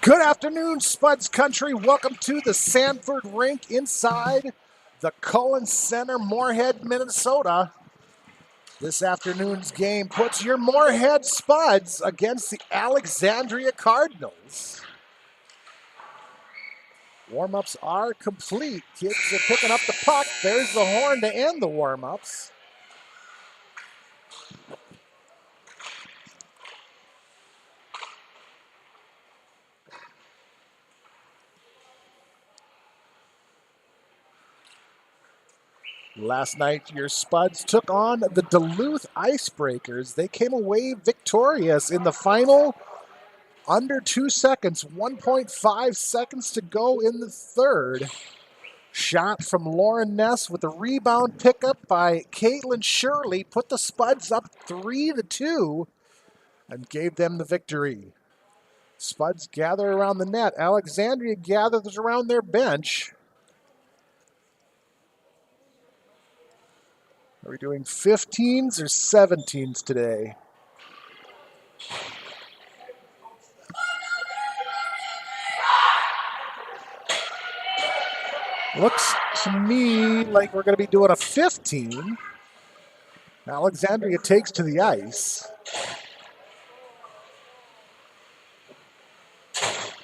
Good afternoon, Spuds Country. Welcome to the Sanford Rink inside the Cullen Center, Moorhead, Minnesota. This afternoon's game puts your Moorhead Spuds against the Alexandria Cardinals. Warm-ups are complete. Kids are picking up the puck. There's the horn to end the warm-ups. Last night, your Spuds took on the Duluth Icebreakers. They came away victorious in the final under 2 seconds, 1.5 seconds to go in the third. Shot from Lauren Ness with a rebound pickup by Caitlin Shirley put the Spuds up 3-2 and gave them the victory. Spuds gather around the net. Alexandria gathers around their bench. Are we doing 15s or 17s today? Looks to me like we're going to be doing a 15. Alexandria takes to the ice.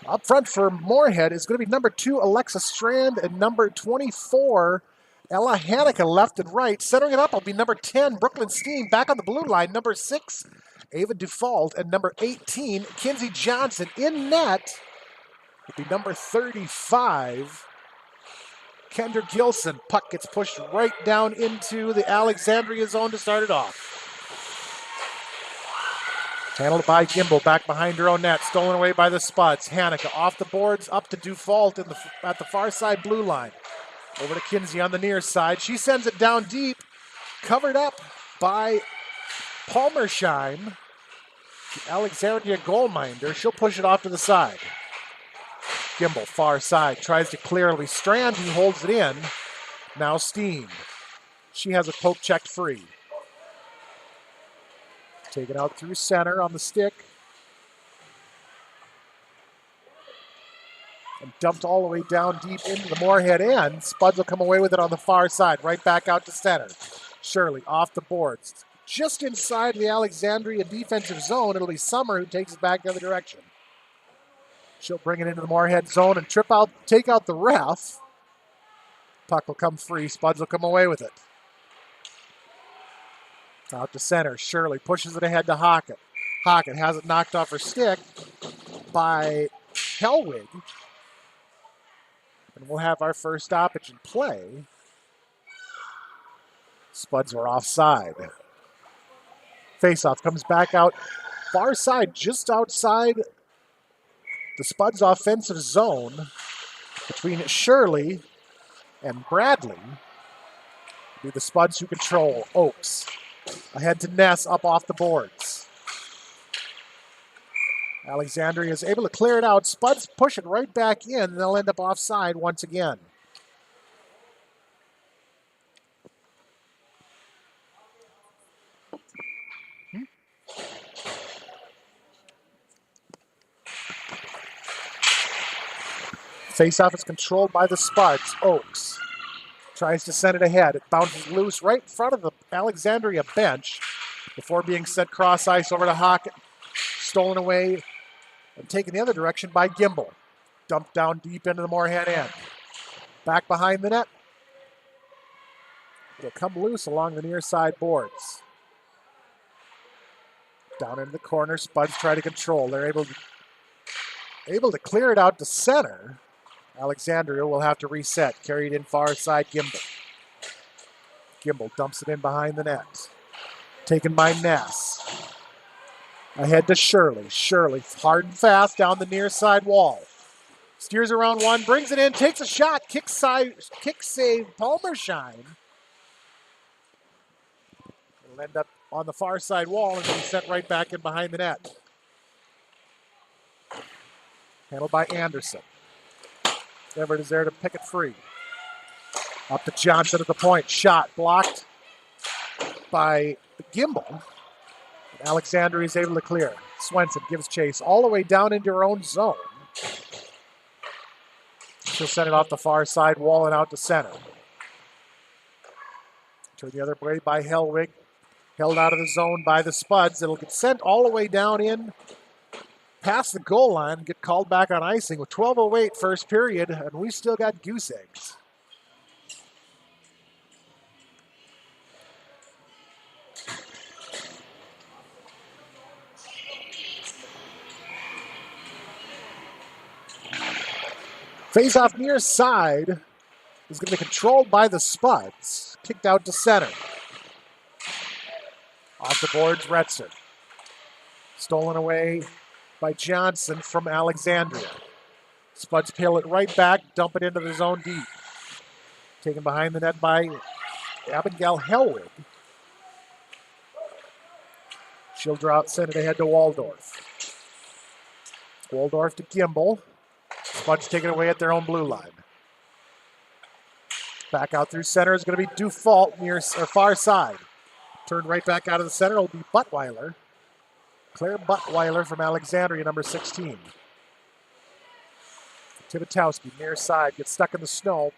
Up front for Moorhead is going to be number 2, Alexa Strand, and number 24, Ella Haneke, left and right. Centering it up will be number 10, Brooklyn Steen. Back on the blue line, number 6, Ava Dufault, and number 18, Kinsey Johnson. In net will be number 35, Kendra Gilson. Puck gets pushed right down into the Alexandria zone to start it off. Handled by Gimbel, back behind her own net. Stolen away by the Spuds. Haneke off the boards, up to Dufault at the far side blue line. Over to Kinsey on the near side. She sends it down deep, covered up by Palmersheim, the Alexandria goalminder. She'll push it off to the side. Gimbel, far side, tries to clear Lee Strand, who holds it in. Now Steen. She has a poke checked free. Taken out through center on the stick. And dumped all the way down deep into the Moorhead end. Spuds will come away with it on the far side, right back out to center. Shirley off the boards. Just inside the Alexandria defensive zone, it'll be Summer who takes it back the other direction. She'll bring it into the Moorhead zone and take out the ref. Puck will come free. Spuds will come away with it. Out to center. Shirley pushes it ahead to Hockett. Hockett has it knocked off her stick by Hellwig. And we'll have our first stoppage in play. Spuds are offside. Faceoff comes back out far side, just outside the Spuds offensive zone between Shirley and Bradley. It'll be the Spuds who control. Oakes ahead to Ness, up off the boards. Alexandria is able to clear it out. Spuds push it right back in, and they'll end up offside once again. Faceoff is controlled by the Spuds. Oakes tries to send it ahead. It bounces loose right in front of the Alexandria bench before being sent cross ice over to Hockett. Stolen away and taken the other direction by Gimbel. Dumped down deep into the Moorhead end. Back behind the net. It'll come loose along the near side boards. Down into the corner, Spuds try to control. They're able to clear it out to center. Alexandria will have to reset. Carried in far side, Gimbel. Gimbel dumps it in behind the net. Taken by Ness. Ahead to Shirley. Shirley hard and fast down the near side wall. Steers around one, brings it in, takes a shot, kick save, Palmersheim. It'll end up on the far side wall and be sent right back in behind the net. Handled by Anderson. Everett is there to pick it free. Up to Johnson at the point. Shot blocked by Gimbel. Alexandria is able to clear. Swenson gives chase all the way down into her own zone. She'll send it off the far side wall and out to center. Turn the other way by Hellwig. Held out of the zone by the Spuds. It'll get sent all the way down in past the goal line, get called back on icing with 12:08 first period, and we still got goose eggs. Face-off near side is going to be controlled by the Spuds. Kicked out to center. Off the boards, Retzer. Stolen away by Johnson from Alexandria. Spuds peel it right back, dump it into the zone deep. Taken behind the net by Abigail Hellwig. She'll draw it, send it ahead to Waldorf. Waldorf to Gimbel. Spuds take it away at their own blue line. Back out through center is going to be Dufault near or far side. Turned right back out of the center. It'll be Buttweiler. Claire Buttweiler from Alexandria, number 16. Tibitowski near side gets stuck in the snow.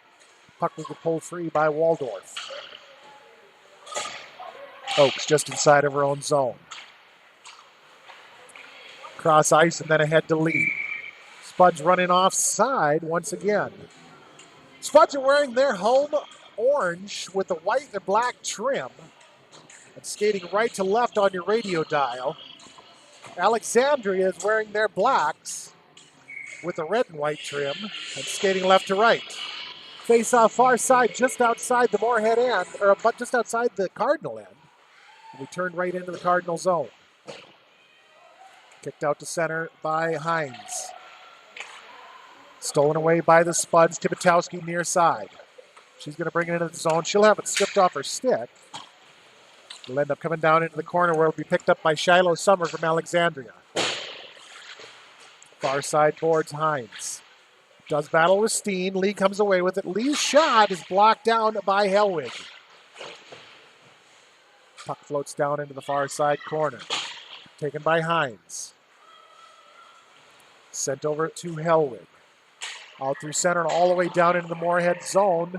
Puck will get pulled free by Waldorf. Oaks just inside of her own zone. Cross ice and then ahead to Lee. Spuds running offside once again. Spuds are wearing their home orange with the white and black trim. And skating right to left on your radio dial. Alexandria is wearing their blacks with the red and white trim and skating left to right. Face off far side just outside the Moorhead end, or but just outside the Cardinal end. We turned right into the Cardinal zone. Kicked out to center by Hines. Stolen away by the Spuds. Tibitowski near side. She's going to bring it into the zone. She'll have it stripped off her stick. It'll end up coming down into the corner where it'll be picked up by Shiloh Summer from Alexandria. Far side boards Hines. Does battle with Steen. Lee comes away with it. Lee's shot is blocked down by Hellwig. Puck floats down into the far side corner. Taken by Hines. Sent over to Hellwig. Out through center and all the way down into the Moorhead zone.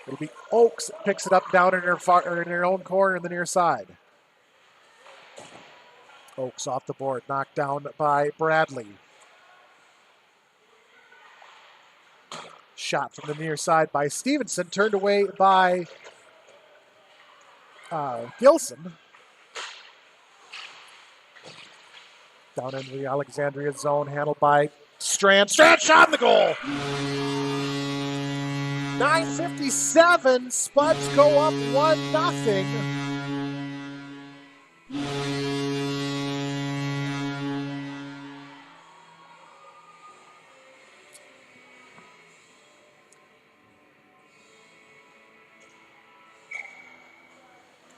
It'll be Oaks that picks it up down in her own corner in the near side. Oaks off the board, knocked down by Bradley. Shot from the near side by Stevenson, turned away by Gilson. Down into the Alexandria zone, handled by Strand. Strand shot in the goal! 9:57, Spuds go up 1-0.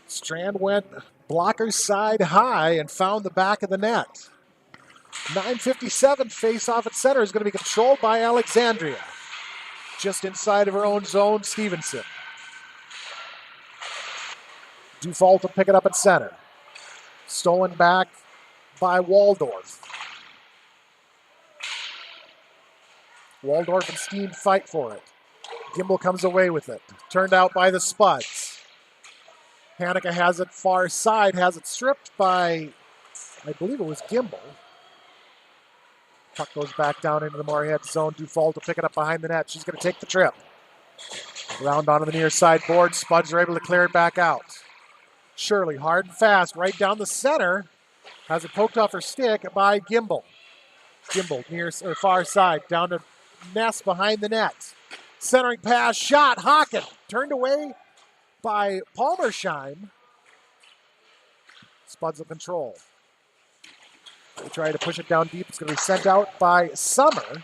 Strand went blocker side high and found the back of the net. 9:57 face-off at center is going to be controlled by Alexandria. Just inside of her own zone, Stevenson. Dufault will pick it up at center. Stolen back by Waldorf. Waldorf and Steen fight for it. Gimbel comes away with it. Turned out by the Spuds. Hanukkah has it far side, has it stripped by, I believe it was Gimbel. Puck goes back down into the Moorhead zone. Dufault to pick it up behind the net. She's going to take the trip. Round onto the near side board. Spuds are able to clear it back out. Shirley, hard and fast, right down the center. Has it poked off her stick by Gimbel. Gimbel near or far side, down to Ness behind the net. Centering pass, shot, Hocken. Turned away by Palmersheim. Spuds will control. They try to push it down deep. It's going to be sent out by Summer. And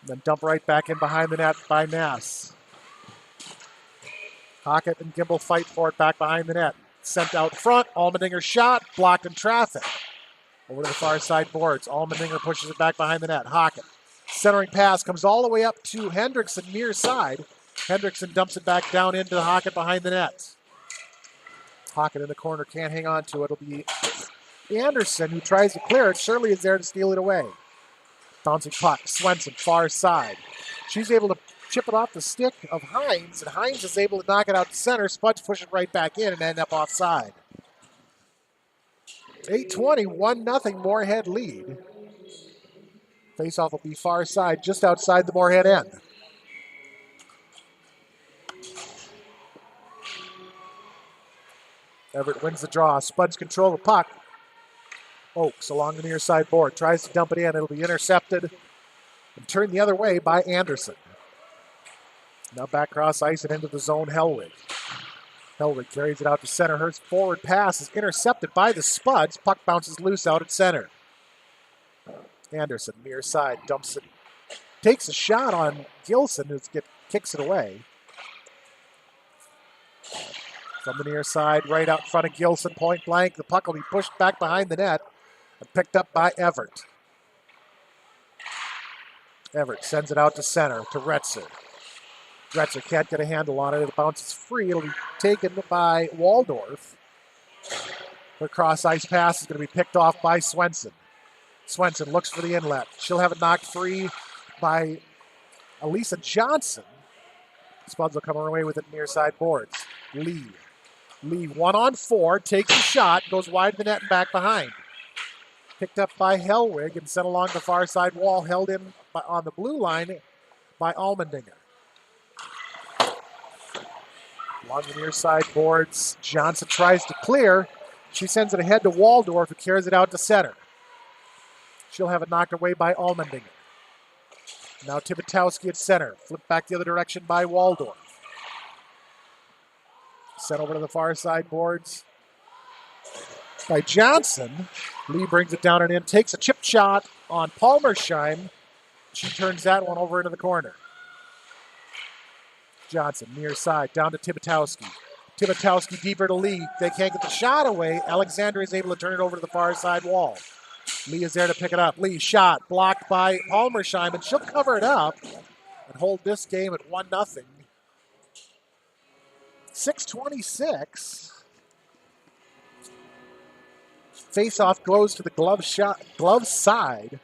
then dump right back in behind the net by Nass. Hockett and Gimbel fight for it back behind the net. Sent out front. Allmendinger shot. Blocked in traffic. Over to the far side boards. Allmendinger pushes it back behind the net. Hockett. Centering pass comes all the way up to Hendrickson near side. Hendrickson dumps it back down into Hockett behind the net. Hockett in the corner. Can't hang on to it. It'll be Anderson, who tries to clear it. Shirley is there to steal it away. Bouncing puck. Swenson, far side. She's able to chip it off the stick of Hines, and Hines is able to knock it out to center. Spuds push it right back in and end up offside. 8:20, 1-0 Moorhead lead. Faceoff will be far side, just outside the Moorhead end. Everett wins the draw. Spuds control the puck. Oakes along the near side board. Tries to dump it in. It'll be intercepted and turned the other way by Anderson. Now back cross ice and into the zone, Hellwig. Hellwig carries it out to center. Her forward pass is intercepted by the Spuds. Puck bounces loose out at center. Anderson, near side, dumps it. Takes a shot on Gilson, who kicks it away. From the near side, right out in front of Gilson, point blank. The puck will be pushed back behind the net and picked up by Everett. Everett sends it out to center, to Retzer. Retzer can't get a handle on it. It bounces free. It'll be taken by Waldorf. Her cross-ice pass is going to be picked off by Swenson. Swenson looks for the inlet. She'll have it knocked free by Elisa Johnson. Spuds will come away with it near side boards. Lee 1-on-4, takes a shot, goes wide of the net and back behind. Picked up by Hellwig and sent along the far side wall, held in on the blue line by Allmendinger. Along the near side boards, Johnson tries to clear. She sends it ahead to Waldorf, who carries it out to center. She'll have it knocked away by Allmendinger. Now Tibitowski at center. Flipped back the other direction by Waldorf. Sent over to the far side boards by Johnson. Lee brings it down and in. Takes a chip shot on Palmersheim. She turns that one over into the corner. Johnson, near side, down to Tibitowski. Tibitowski deeper to Lee. They can't get the shot away. Alexandria is able to turn it over to the far side wall. Lee is there to pick it up. Lee shot, blocked by Palmersheim, and she'll cover it up and hold this game at 1-0. 6:26. Face-off goes to the glove side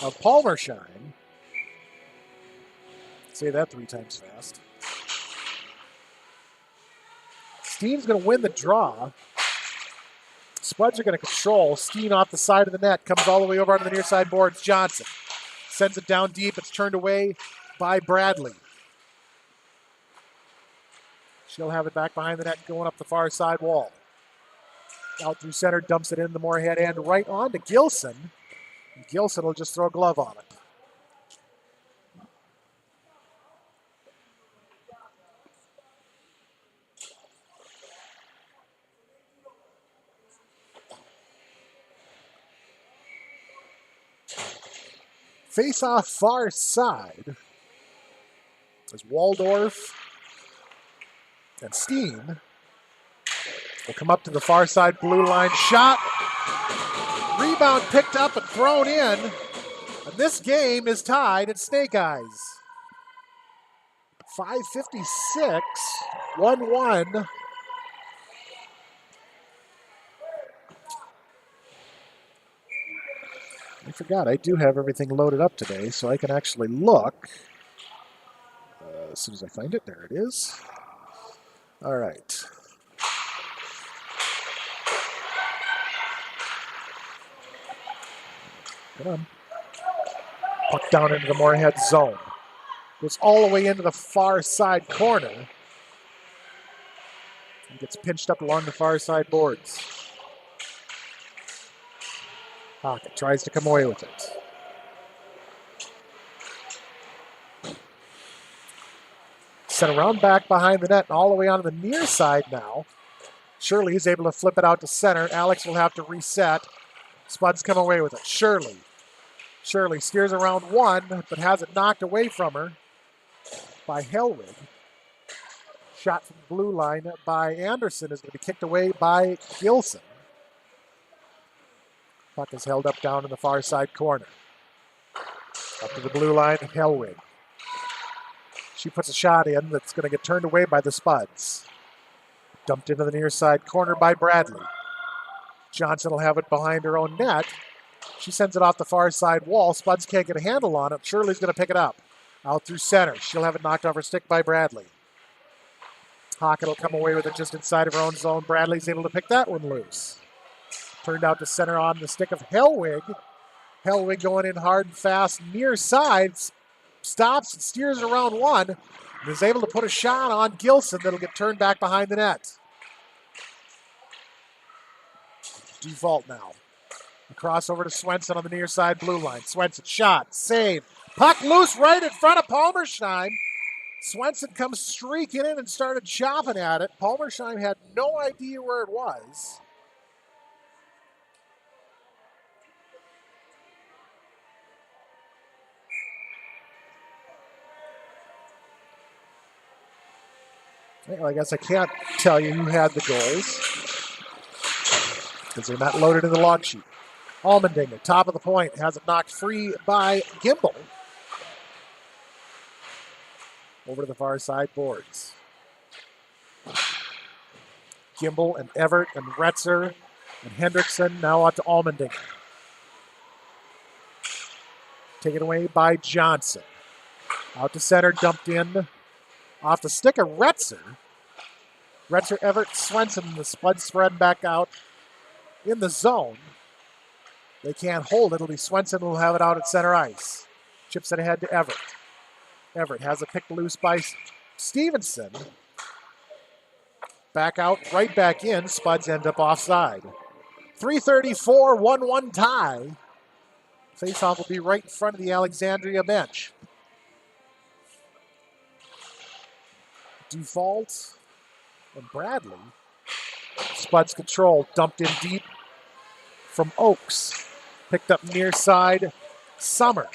of Palmersheim. Say that 3 times fast. Steen's going to win the draw. Spuds are going to control. Steen off the side of the net. Comes all the way over onto the near side boards. Johnson sends it down deep. It's turned away by Bradley. She'll have it back behind the net going up the far side wall. Out through center. Dumps it in the Moorhead end right on to Gilson. And Gilson will just throw a glove on it. Face-off far side as Waldorf and Steen will come up to the far side blue line. Shot, rebound picked up and thrown in. And this game is tied at Snake Eyes. 5:56, 1-1. I forgot, I do have everything loaded up today, so I can actually look. As soon as I find it, there it is. All right. Come on. Puck down into the Moorhead zone. Goes all the way into the far side corner. And gets pinched up along the far side boards. Pocket tries to come away with it. Sent around back behind the net and all the way onto the near side now. Shirley is able to flip it out to center. Alex will have to reset. Spuds come away with it. Shirley steers around one, but has it knocked away from her by Hellwig. Shot from the blue line by Anderson is going to be kicked away by Gilson. Puck is held up down in the far side corner. Up to the blue line, Hellwig. She puts a shot in that's going to get turned away by the Spuds. Dumped into the near side corner by Bradley. Johnson will have it behind her own net. She sends it off the far side wall. Spuds can't get a handle on it. Shirley's going to pick it up. Out through center. She'll have it knocked off her stick by Bradley. Hockett will come away with it just inside of her own zone. Bradley's able to pick that one loose. Turned out to center on the stick of Hellwig. Hellwig going in hard and fast near side. Stops and steers around one. And is able to put a shot on Gilson that'll get turned back behind the net. Default now. A crossover to Swenson on the near side blue line. Swenson shot, save. Puck loose right in front of Palmersheim. Swenson comes streaking in and started chopping at it. Palmersheim had no idea where it was. Well, I guess I can't tell you who had the goals because they're not loaded in the log sheet. Allmendinger, top of the point, has it knocked free by Gimbel. Over to the far side boards. Gimbel and Everett and Retzer and Hendrickson now out to Allmendinger. Taken away by Johnson. Out to center, dumped in. Off the stick of Retzer. Retzer, Everett, Swenson, the Spuds spread back out in the zone. They can't hold it. It'll be Swenson who will have it out at center ice. Chips it ahead to Everett. Everett has it picked loose by Stevenson. Back out, right back in. Spuds end up offside. 3:34, 1-1 tie. Faceoff will be right in front of the Alexandria bench. Default and Bradley. Spuds control, dumped in deep from Oakes. Picked up near side, Summer.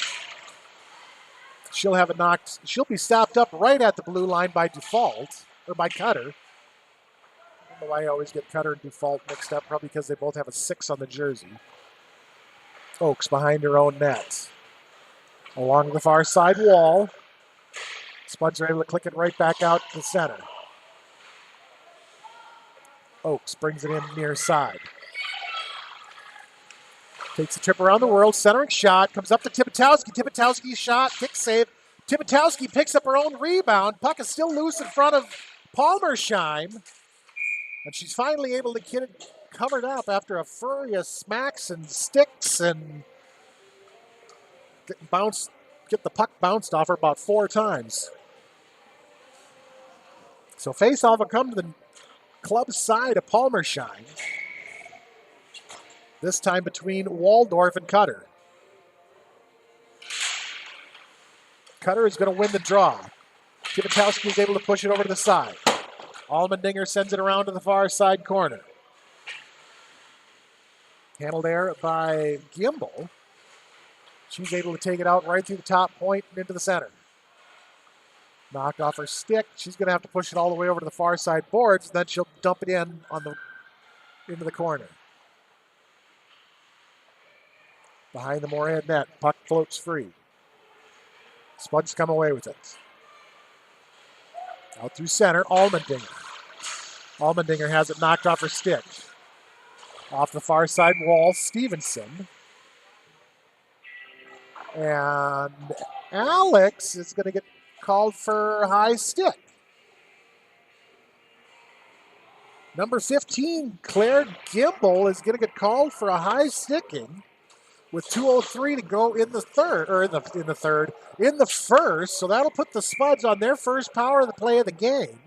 She'll have it knocked. She'll be stopped up right at the blue line by Default, or by Cutter. I don't know why I always get Cutter and Default mixed up, probably because they both have a 6 on the jersey. Oakes behind her own net. Along the far side wall. Spuds are able to click it right back out to center. Oakes brings it in near side. Takes a trip around the world, centering shot, comes up to Tipitowski. Tipitowski shot, kick save. Tipitowski picks up her own rebound. Puck is still loose in front of Palmersheim. And she's finally able to get it covered up after a flurry of smacks and sticks and get the puck bounced off her about 4 times. So face-off will come to the club side of Palmersheim. This time between Waldorf and Cutter. Cutter is going to win the draw. Tipitowski is able to push it over to the side. Allmendinger sends it around to the far side corner. Handled there by Gimbel. She's able to take it out right through the top point and into the center. Knocked off her stick. She's going to have to push it all the way over to the far side boards. Then she'll dump it in into the corner. Behind the Moorhead net, puck floats free. Spuds come away with it. Out through center, Allmendinger. Allmendinger has it knocked off her stick. Off the far side wall, Stevenson. And Alex is going to get called for high stick. Number 15, Claire Gimbel, is going to get called for a high sticking with 2:03 to go in the third, or in the first. So that'll put the Spuds on their first power of the play of the game.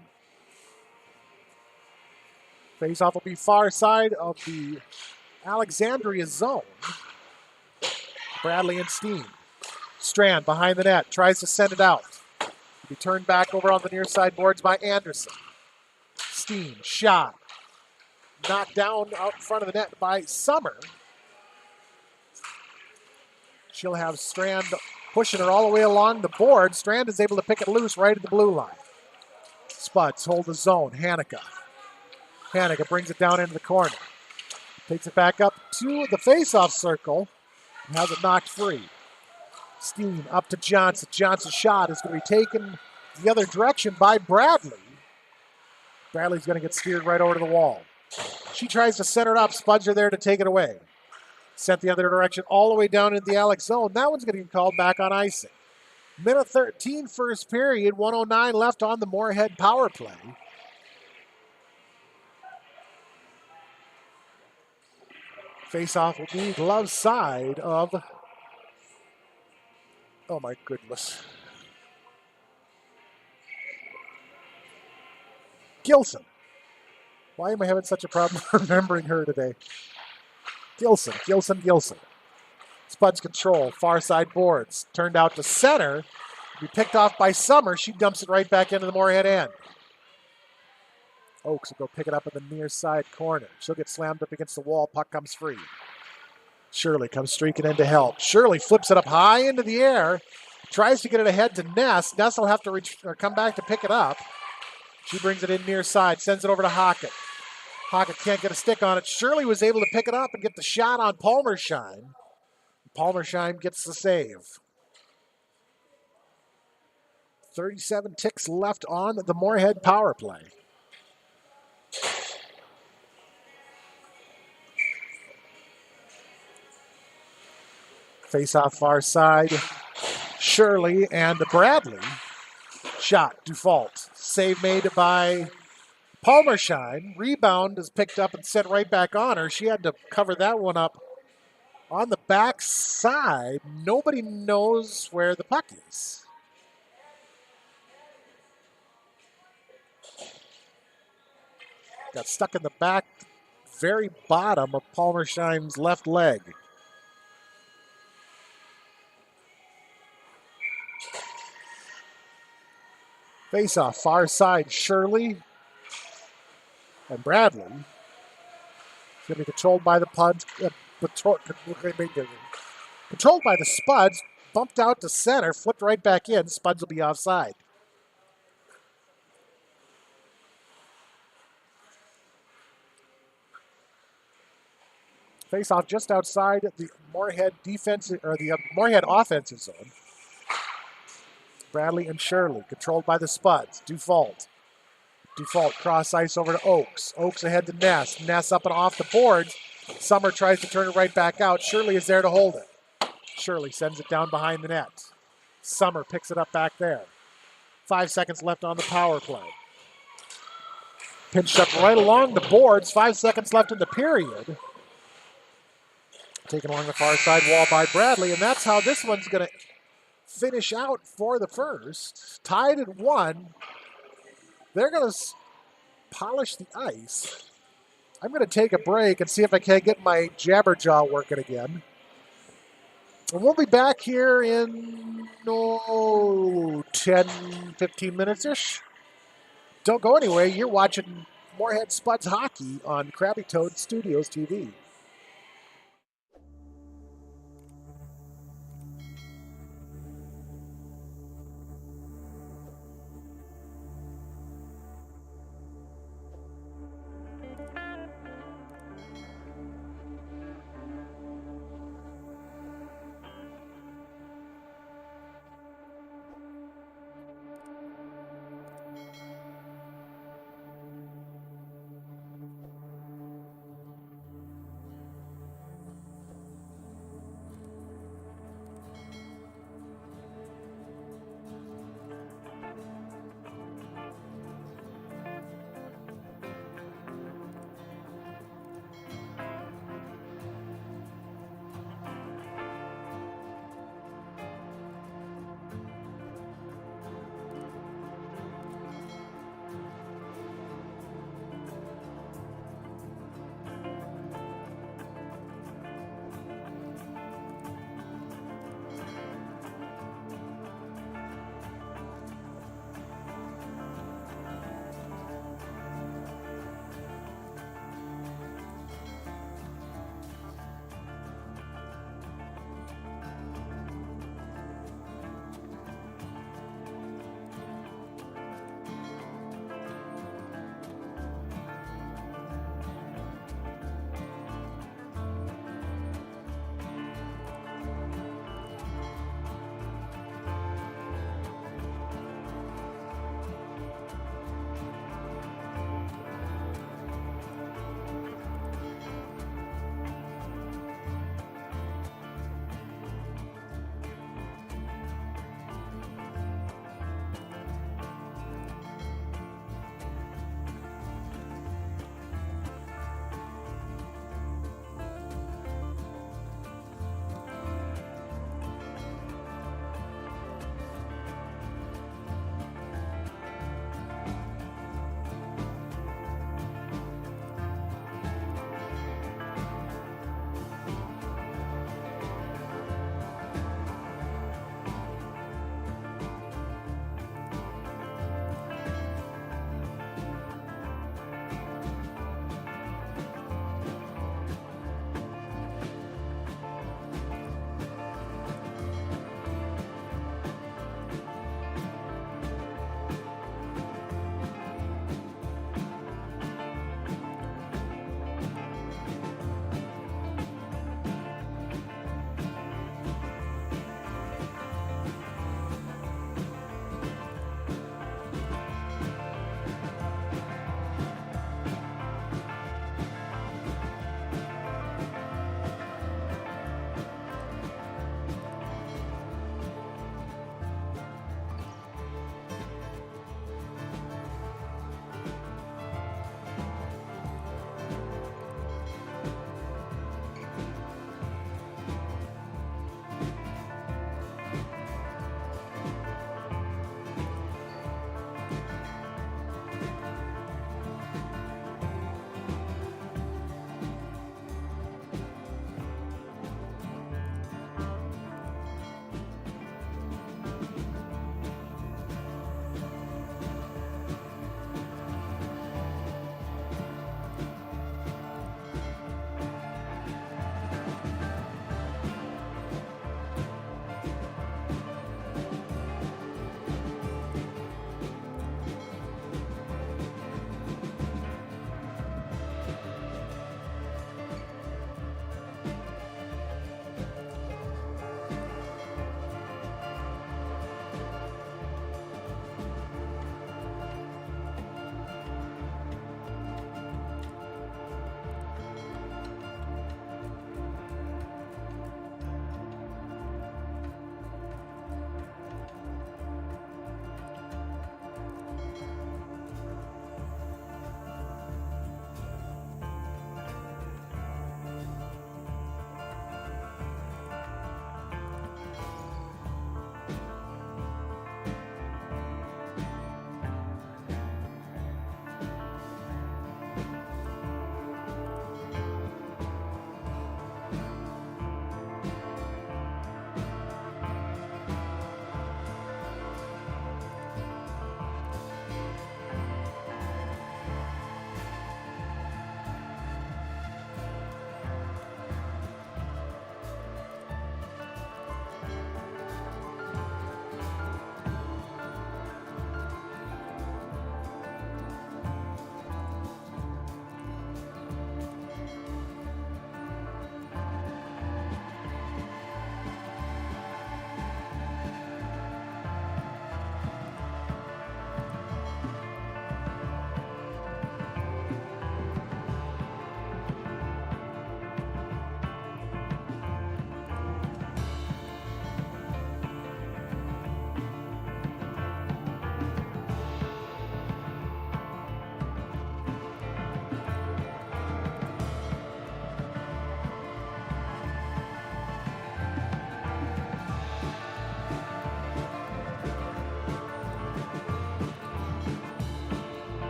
Faceoff will be far side of the Alexandria zone. Bradley and Steen. Strand behind the net, tries to send it out. Be turned back over on the near side boards by Anderson. Steen, shot. Knocked down out in front of the net by Summer. She'll have Strand pushing her all the way along the board. Strand is able to pick it loose right at the blue line. Spuds hold the zone. Hanukkah. Hanukkah brings it down into the corner. Takes it back up to the face-off circle and has it knocked free. Steen up to Johnson. Johnson's shot is going to be taken the other direction by Bradley. Bradley's going to get steered right over to the wall. She tries to set it up. Spuds are there to take it away. Sent the other direction all the way down into the Alex zone. That one's going to get called back on icing. Minute 13 first period, 1:09 left on the Moorhead power play. Face-off will be glove side of, oh my goodness, Gilson. Why am I having such a problem remembering her today? Gilson. Spuds control, far side boards. Turned out to center. Be picked off by Summer. She dumps it right back into the Moorhead end. Oaks will go pick it up in the near side corner. She'll get slammed up against the wall. Puck comes free. Shirley comes streaking in to help. Shirley flips it up high into the air. Tries to get it ahead to Ness. Ness will have to come back to pick it up. She brings it in near side. Sends it over to Hockett. Hockett can't get a stick on it. Shirley was able to pick it up and get the shot on Palmersheim. Palmersheim gets the save. 37 ticks left on the Moorhead power play. Face-off far side. Shirley and Bradley. Shot, Dufault. Save made by Palmersheim. Rebound is picked up and sent right back on her. She had to cover that one up on the back side. Nobody knows where the puck is. Got stuck in the back, very bottom of Palmersheim's left leg. Face-off, far side, Shirley and Bradley. It's going to be controlled by the Puds. Controlled by the Spuds. Bumped out to center, flipped right back in. Spuds will be offside. Face-off just outside the Moorhead defensive or the Moorhead offensive zone. Bradley and Shirley, controlled by the Spuds. Dufault cross ice over to Oaks. Oaks ahead to Ness. Ness up and off the boards. Summer tries to turn it right back out. Shirley is there to hold it. Shirley sends it down behind the net. Summer picks it up back there. 5 seconds left on the power play. Pinched up right along the boards. 5 seconds left in the period. Taken along the far side wall by Bradley, and that's how this one's going to finish out for the first. Tied at 1. They're going to polish the ice. I'm going to take a break and see if I can't get my jabberjaw working again. And we'll be back here in 10, 15 minutes-ish. Don't go anywhere. You're watching Moorhead Spuds hockey on Krabby Toad Studios TV.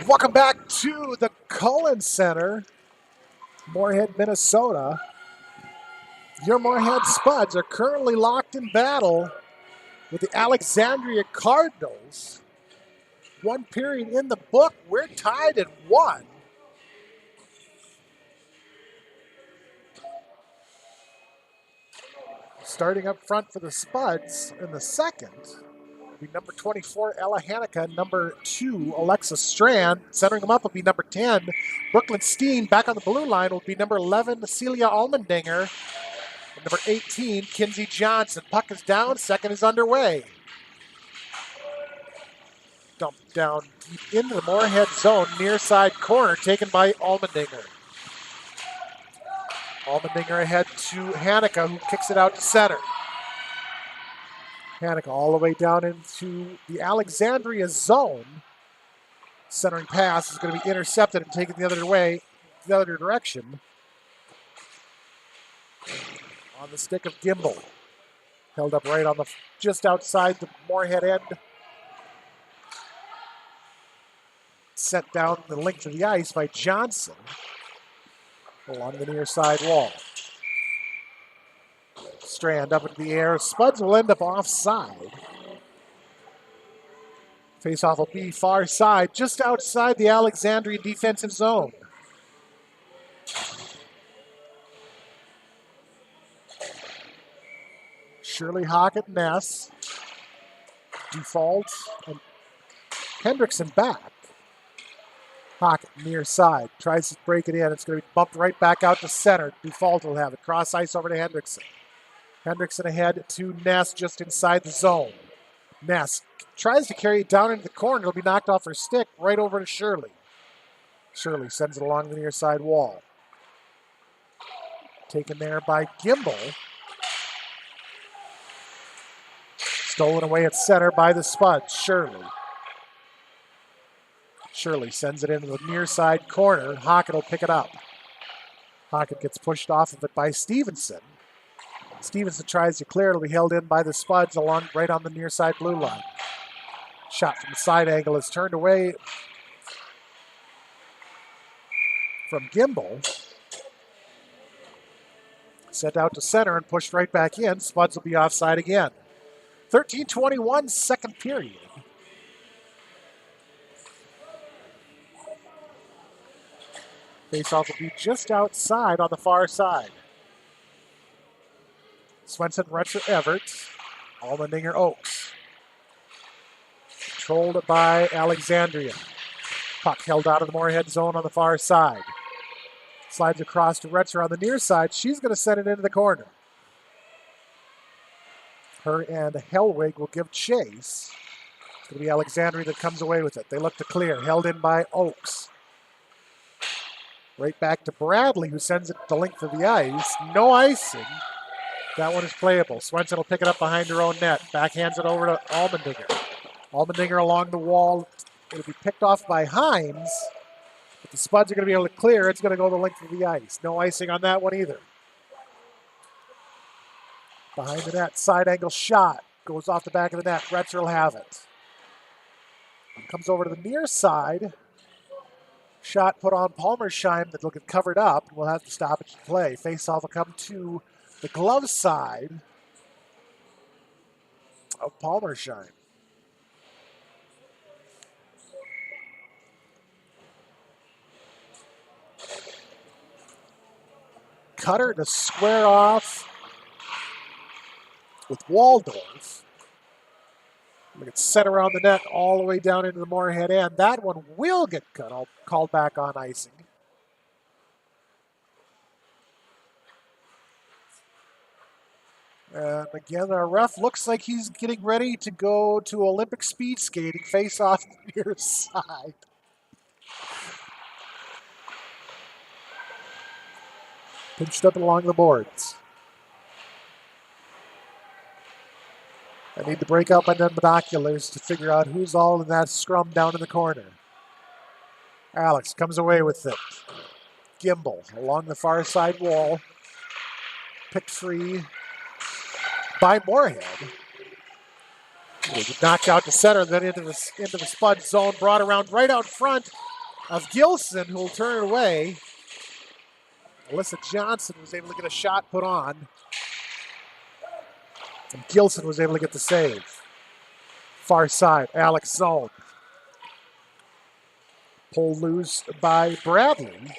Welcome back to the Cullen Center, Moorhead, Minnesota. Your Moorhead Spuds are currently locked in battle with the Alexandria Cardinals. One period in the book. We're tied at 1. Starting up front for the Spuds in the second will be number 24, Ella Hanica. Number 2, Alexa Strand. Centering them up will be number 10, Brooklyn Steen. Back on the blue line will be number 11, Celia Almendinger. And number 18, Kinsey Johnson. Puck is down. Second is underway. Dumped down deep into the Moorhead zone. Near side corner taken by Almendinger. Almendinger ahead to Hanica, who kicks it out to center. Hanica all the way down into the Alexandria zone. Centering pass is going to be intercepted and taken the other way, the other direction. On the stick of Gimbel. Held up right on the, just outside the Moorhead end. Set down the length of the ice by Johnson along the near side wall. Strand up into the air. Spuds will end up offside. Faceoff will be far side, just outside the Alexandria defensive zone. Shirley Hockett, Ness, Default, and Hendrickson back. Hockett near side, tries to break it in. It's going to be bumped right back out to center. Default will have it. Cross ice over to Hendrickson. Hendrickson ahead to Ness just inside the zone. Ness tries to carry it down into the corner. It'll be knocked off her stick right over to Shirley. Shirley sends it along the near side wall. Taken there by Gimbel. Stolen away at center by the Spuds. Shirley. Shirley sends it into the near side corner. Hockett will pick it up. Hockett gets pushed off of it by Stevenson. Stevenson tries to clear. It'll be held in by the Spuds along right on the near side blue line. Shot from the side angle is turned away from Gimbel. Sent out to center and pushed right back in. Spuds will be offside again. 13:21, second period. Faceoff will be just outside on the far side. Swenson, Retcher, Everett, Almendinger, Oaks. Controlled by Alexandria. Puck held out of the Moorhead zone on the far side. Slides across to Retcher on the near side. She's going to send it into the corner. Her and Hellwig will give chase. It's going to be Alexandria that comes away with it. They look to clear. Held in by Oaks. Right back to Bradley, who sends it the length of the ice. No icing. That one is playable. Swenson will pick it up behind her own net. Backhands it over to Almendinger. Almendinger along the wall. It'll be picked off by Hines. But the Spuds are going to be able to clear. It's going to go the length of the ice. No icing on that one either. Behind the net, side angle shot. Goes off the back of the net. Retcher will have it. Comes over to the near side. Shot put on Palmersheim that will get covered up. We'll have to stop it to play. Faceoff will come to the glove side of Palmersheim. Cutter to square off with Waldorf. It set around the net all the way down into the Moorhead end. That one will get called back on icing. And again, our ref looks like he's getting ready to go to Olympic speed skating, face off the near side. Pinched up along the boards. I need to break out my binoculars to figure out who's all in that scrum down in the corner. Alex comes away with it. Gimbel along the far side wall. Picked free by Moorhead. Knocked out to center, then into the Spud zone. Brought around right out front of Gilson, who will turn it away. Alyssa Johnson was able to get a shot put on. And Gilson was able to get the save. Far side, Alex zone. Pull loose by Bradley.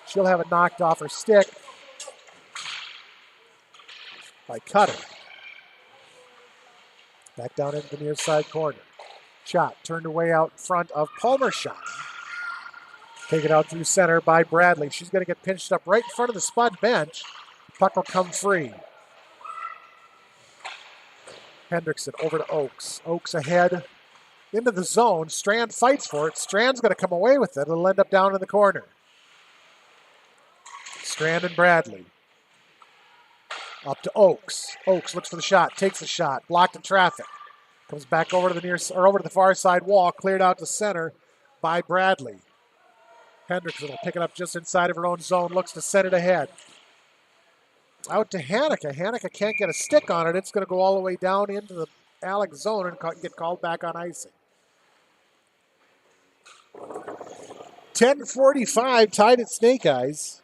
She'll have it knocked off her stick by Cutter. Back down into the near side corner. Shot turned away out in front of Palmershine. Taken out through center by Bradley. She's going to get pinched up right in front of the Spud bench. Puck will come free. Hendrickson over to Oakes. Oakes ahead into the zone. Strand fights for it. Strand's going to come away with it. It'll end up down in the corner. Strand and Bradley. Up to Oakes. Oakes looks for the shot. Takes the shot. Blocked in traffic. Comes back over to the far side wall. Cleared out to center by Bradley. Hendrickson will pick it up just inside of her own zone. Looks to send it ahead. Out to Hanukkah. Hanukkah can't get a stick on it. It's going to go all the way down into the Alex zone and get called back on icing. 10:45 tied at Snake Eyes.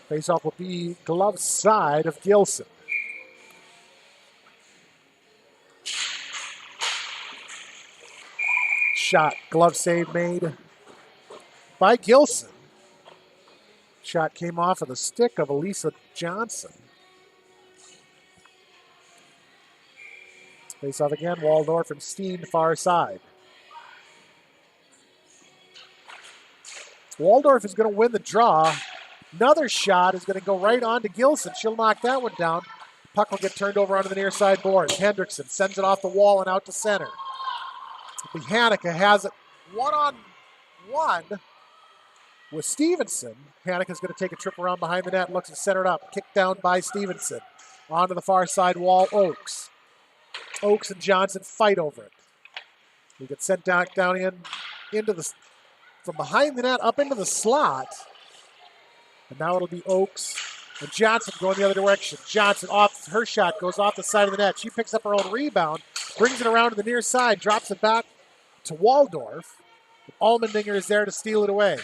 Faceoff will be glove side of Gilson. Shot, glove save made by Gilson. Shot came off of the stick of Elisa Johnson. Face off again, Waldorf and Steen far side. Waldorf is going to win the draw. Another shot is going to go right on to Gilson. She'll knock that one down. Puck will get turned over onto the near side boards. Hendrickson sends it off the wall and out to center. Hanukkah has it one-on-one with Stevenson. Hanukkah's going to take a trip around behind the net, looks to center it up. Kicked down by Stevenson. Onto the far side wall, Oakes. Oakes and Johnson fight over it. He gets sent down from behind the net up into the slot. And now it'll be Oakes and Johnson going the other direction. Johnson off her shot, goes off the side of the net. She picks up her own rebound, brings it around to the near side, drops it back to Waldorf. Allmendinger is there to steal it away.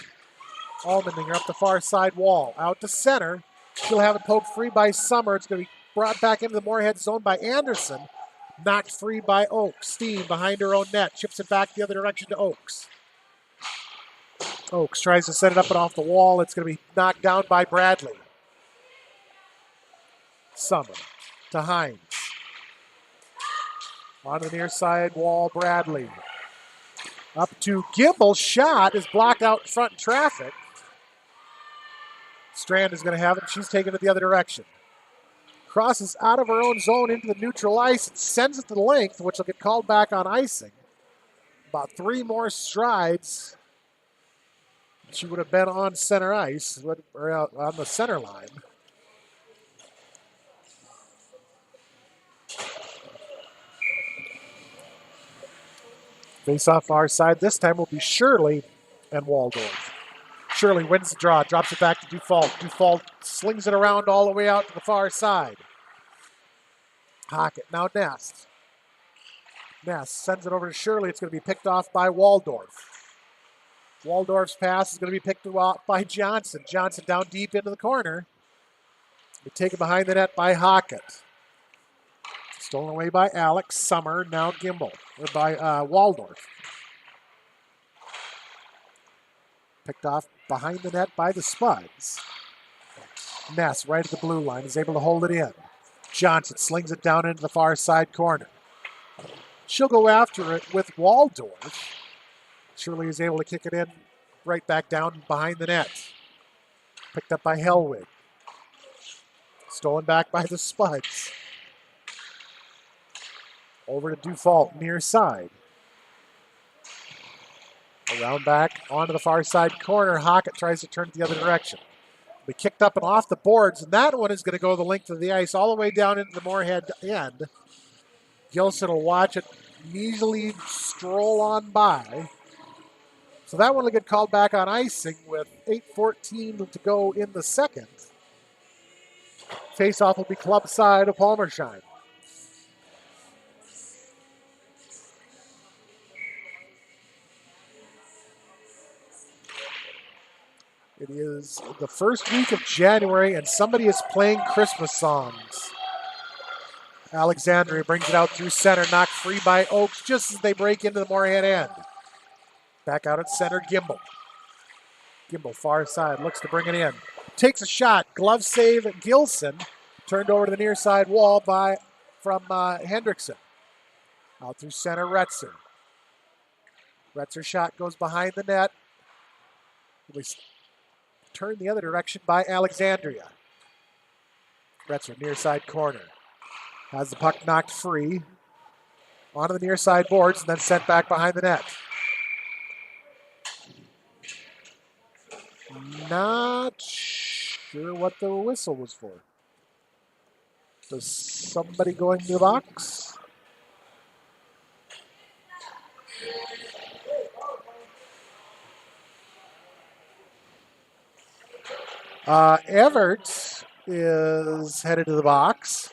Allmendinger up the far side wall, out to center. She'll have it poked free by Summer. It's going to be brought back into the Moorhead zone by Anderson. Knocked free by Oakes. Steen behind her own net, chips it back the other direction to Oakes. Oakes tries to set it up and off the wall. It's going to be knocked down by Bradley. Summer to Hines. On the near side wall, Bradley. Up to Gimble. Shot is blocked out in front in traffic. Strand is going to have it. She's taking it the other direction. Crosses out of her own zone into the neutral ice and sends it to the length, which will get called back on icing. About 3 more strides. She would have been on center ice, or out on the center line. Face off our side this time will be Shirley and Waldorf. Shirley wins the draw, drops it back to Dufault. Dufault slings it around all the way out to the far side. Hockett, now Ness. Ness sends it over to Shirley. It's going to be picked off by Waldorf. Waldorf's pass is going to be picked off by Johnson. Johnson down deep into the corner. Taken behind the net by Hockett. Stolen away by Alex. Summer, now Gimble, or by Waldorf. Picked off behind the net by the Spuds. Ness, right at the blue line, is able to hold it in. Johnson slings it down into the far side corner. She'll go after it with Waldorf. Shirley is able to kick it in right back down behind the net. Picked up by Hellwig. Stolen back by the Spuds. Over to Dufault, near side. Around back onto the far side corner. Hockett tries to turn it the other direction. Be kicked up and off the boards, and that one is going to go the length of the ice all the way down into the Moorhead end. Gilson will watch it easily stroll on by. So that one will get called back on icing with 8:14 to go in the second. Face-off will be club side of Palmershine. It is the first week of January, and somebody is playing Christmas songs. Alexandria brings it out through center, knocked free by Oaks just as they break into the Moorhead end. Back out at center, Gimbel. Gimbel, far side, looks to bring it in. Takes a shot, glove save, Gilson. Turned over to the near side wall from Hendrickson. Out through center, Retzer. Retzer's shot goes behind the net. Turned the other direction by Alexandria. Retzer, near side corner. Has the puck knocked free. Onto the near side boards and then sent back behind the net. Not sure what the whistle was for. Was somebody going to the box? Everett is headed to the box.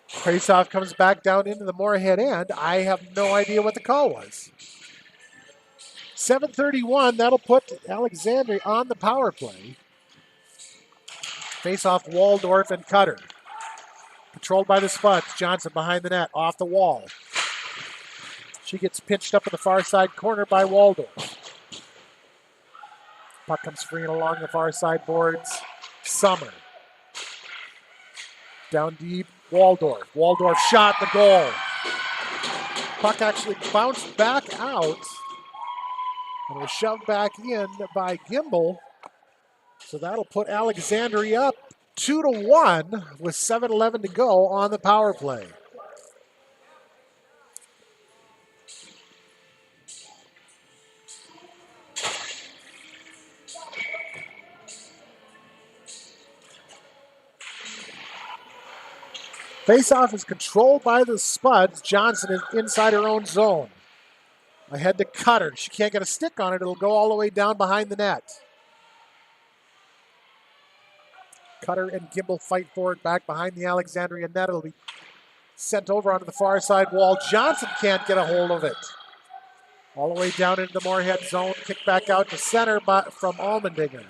Faceoff comes back down into the Moorhead end. I have no idea what the call was. 7:31, that'll put Alexandria on the power play. Faceoff Waldorf and Cutter. Controlled by the Spuds. Johnson behind the net, off the wall. She gets pinched up in the far side corner by Waldorf. Puck comes free and along the far side boards. Summer. Down deep, Waldorf. Waldorf shot, the goal. Puck actually bounced back out and was shoved back in by Gimbel. So that'll put Alexandria up 2-1 with 7:11 to go on the power play. Faceoff is controlled by the Spuds. Johnson is inside her own zone. Ahead to Cutter. She can't get a stick on it. It'll go all the way down behind the net. Cutter and Gimbel fight for it back behind the Alexandria net. It'll be sent over onto the far side wall. Johnson can't get a hold of it. All the way down into the Moorhead zone. Kicked back out to center from Allmendinger.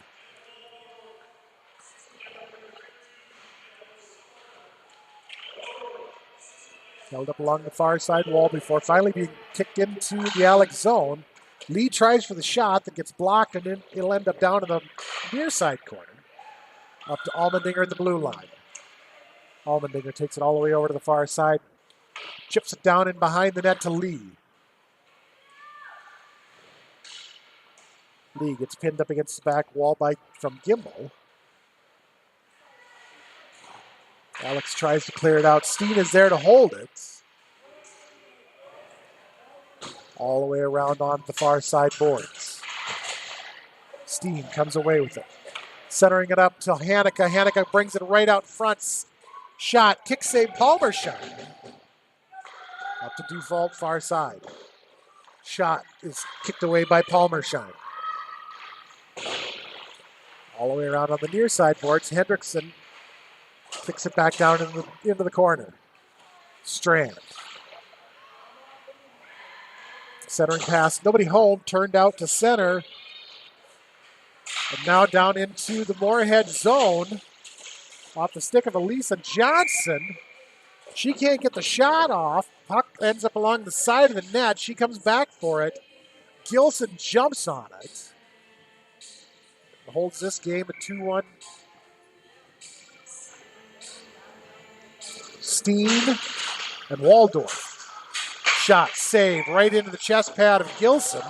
Held up along the far side wall before finally being kicked into the Alex zone. Lee tries for the shot that gets blocked, and then it'll end up down in the near side corner. Up to Allmendinger at the blue line. Allmendinger takes it all the way over to the far side. Chips it down in behind the net to Lee. Lee gets pinned up against the back wall from Gimbel. Alex tries to clear it out. Steen is there to hold it. All the way around on the far side boards. Steen comes away with it. Centering it up to Hanukkah. Hanukkah brings it right out front. Shot. Kick save. Palmer shot. Up to Dufault, far side. Shot is kicked away by Palmershine. All the way around on the near side boards. Hendrickson kicks it back down into the corner. Strand. Centering pass. Nobody home. Turned out to center. And now down into the Moorhead zone. Off the stick of Elisa Johnson. She can't get the shot off. Puck ends up along the side of the net. She comes back for it. Gilson jumps on it. Holds this game at 2-1. Steen and Waldorf. Shot, save, right into the chest pad of Gilson.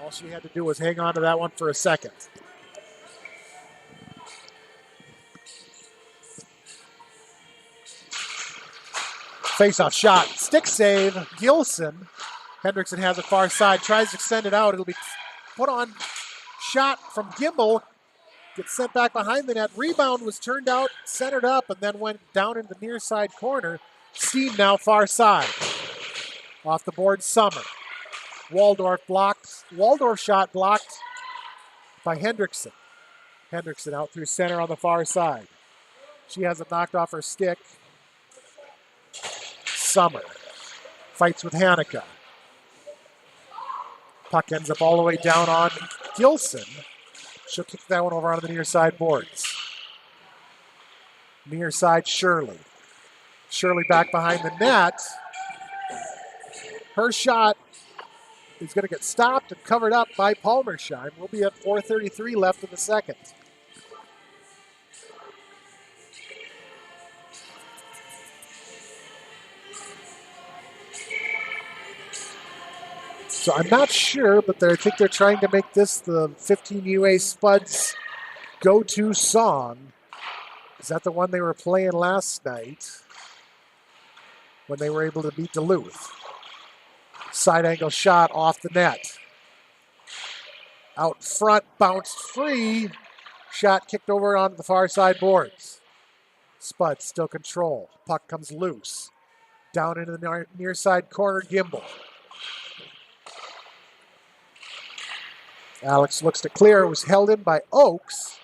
All she had to do was hang on to that one for a second. Face-off shot, stick save, Gilson. Hendrickson has it far side, tries to extend it out. It'll be put on, shot from Gimbel. Gets sent back behind the net. Rebound was turned out, centered up, and then went down into the near side corner. Steen now far side. Off the board, Summer. Waldorf blocked. Waldorf shot blocked by Hendrickson. Hendrickson out through center on the far side. She has it knocked off her stick. Summer fights with Hanukkah. Puck ends up all the way down on Gilson. She'll kick that one over onto the near side boards. Near side, Shirley. Shirley back behind the net. Her shot is going to get stopped and covered up by Palmersheim. We'll be at 4:33 left in the second. So I'm not sure, but I think they're trying to make this the 15 UA Spuds go-to song. Is that the one they were playing last night when they were able to beat Duluth? Side angle shot off the net. Out front, bounced free. Shot kicked over onto the far side boards. Spuds still control. Puck comes loose. Down into the near side corner, Gimbel. Alex looks to clear. It was held in by Oakes.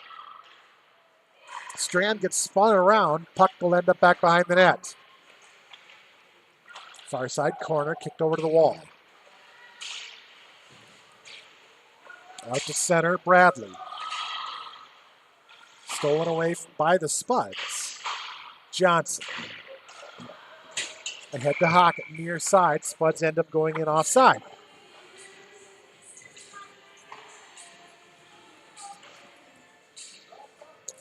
Strand gets spun around. Puck will end up back behind the net. Far side corner, kicked over to the wall. Out to center, Bradley. Stolen away by the Spuds. Johnson. Ahead to Hockett, near side. Spuds end up going in offside.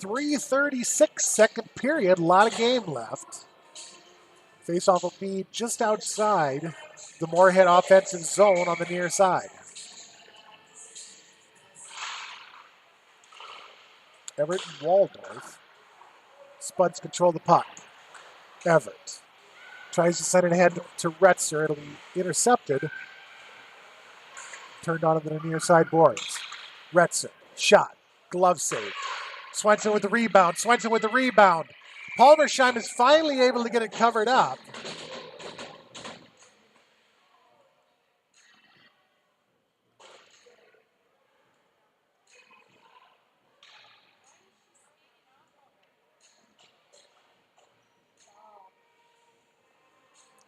.336 second period, a lot of game left. Faceoff will be just outside the Moorhead offensive zone on the near side. Everett and Waldorf. Spuds control the puck. Everett tries to send it ahead to Retzer. It'll be intercepted. Turned onto the near side boards. Retzer, shot, glove save. Swenson with the rebound. Swenson with the rebound. Palmersheim is finally able to get it covered up.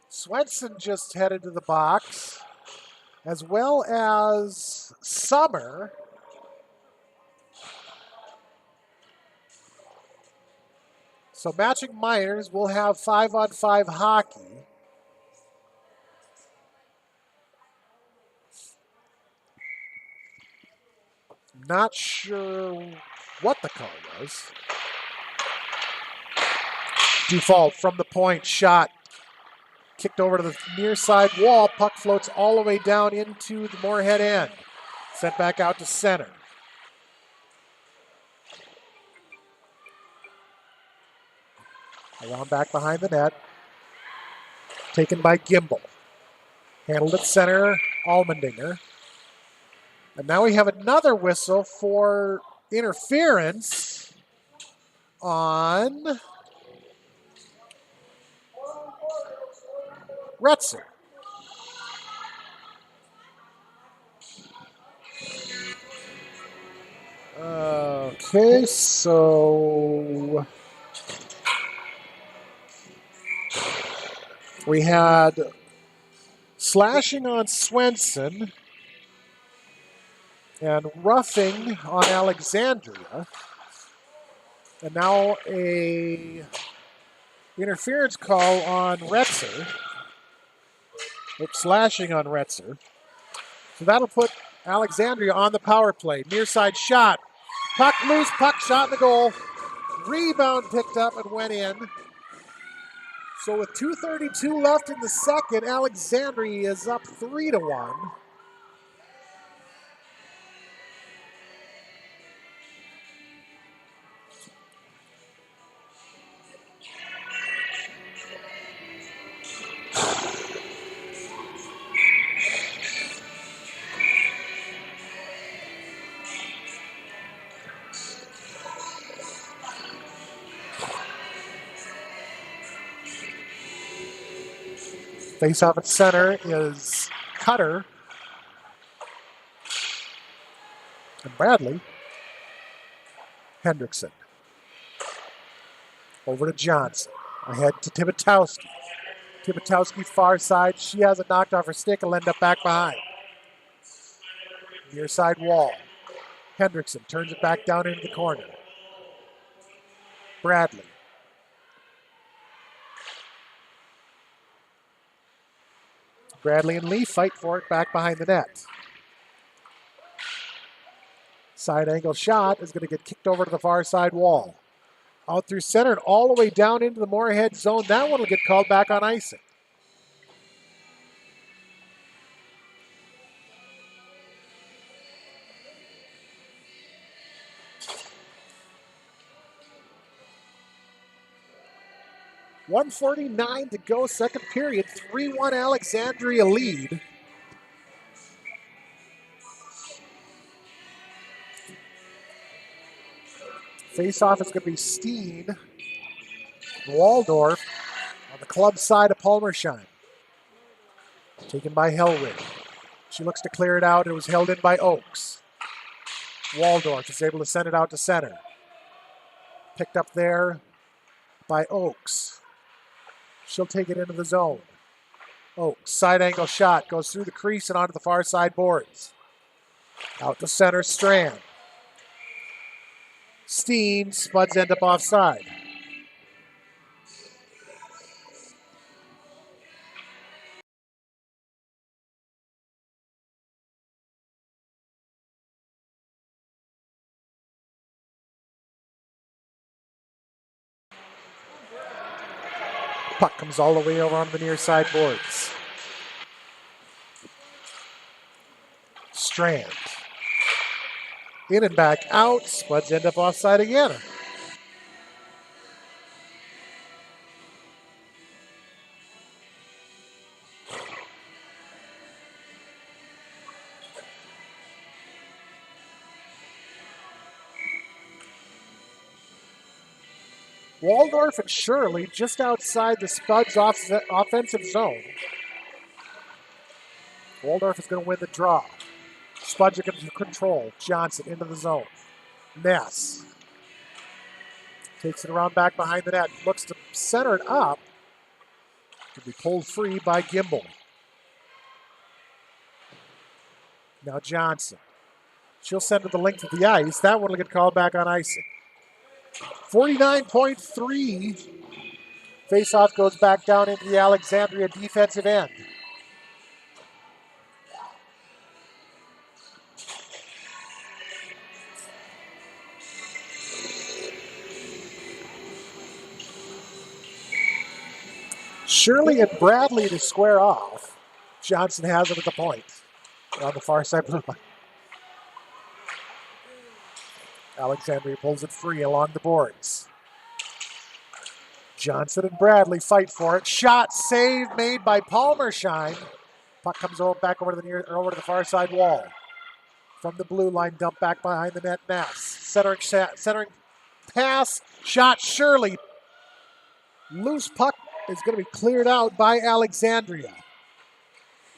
Swenson just headed to the box, as well as Summer. So matching minors, we'll have 5-on-5 hockey. Not sure what the call was. Default from the point, shot. Kicked over to the near side wall. Puck floats all the way down into the Moorhead end. Sent back out to center. Around back behind the net. Taken by Gimbel. Handled at center, Allmendinger. And now we have another whistle for interference on Retzer. Okay, so we had slashing on Swenson and roughing on Alexandria. And now a interference call on Retzer. Oops, slashing on Retzer. So that'll put Alexandria on the power play. Near side shot. Puck loose, puck shot in the goal. Rebound picked up and went in. So with 2:32 left in the second, Alexandria is up 3-1. Face-off at center is Cutter and Bradley. Hendrickson. Over to Johnson. Ahead to Tibitowski. Tibitowski far side. She has it knocked off her stick and will end up back behind. Near side wall. Hendrickson turns it back down into the corner. Bradley. Bradley and Lee fight for it back behind the net. Side angle shot is going to get kicked over to the far side wall. Out through center and all the way down into the Moorhead zone. That one will get called back on icing. .149 to go, second period. 3-1 Alexandria lead. Face-off is going to be Steen. Waldorf on the club side of Palmersheim. Taken by Hellwig. She looks to clear it out. It was held in by Oakes. Waldorf is able to send it out to center. Picked up there by Oakes. She'll take it into the zone. Oakes, side angle shot, goes through the crease and onto the far side boards. Out to center, Strand. Steen, Spuds end up offside. Puck comes all the way over on the near side boards. Strand. In and back out. Spuds end up offside again. Waldorf and Shirley just outside the Spuds offensive zone. Waldorf is going to win the draw. Spuds are going to control. Johnson into the zone. Ness takes it around back behind the net. Looks to center it up. To be pulled free by Gimbel. Now Johnson. She'll send it the length of the ice. That one will get called back on icing. 49.3. Faceoff goes back down into the Alexandria defensive end. Shirley and Bradley to square off. Johnson has it at the point. On the far side blue line. Alexandria pulls it free along the boards. Johnson and Bradley fight for it. Shot save made by Palmersheim. Puck comes back over to the far side wall. From the blue line, dump back behind the net. Nass centering pass. Shot Shirley. Loose puck is going to be cleared out by Alexandria.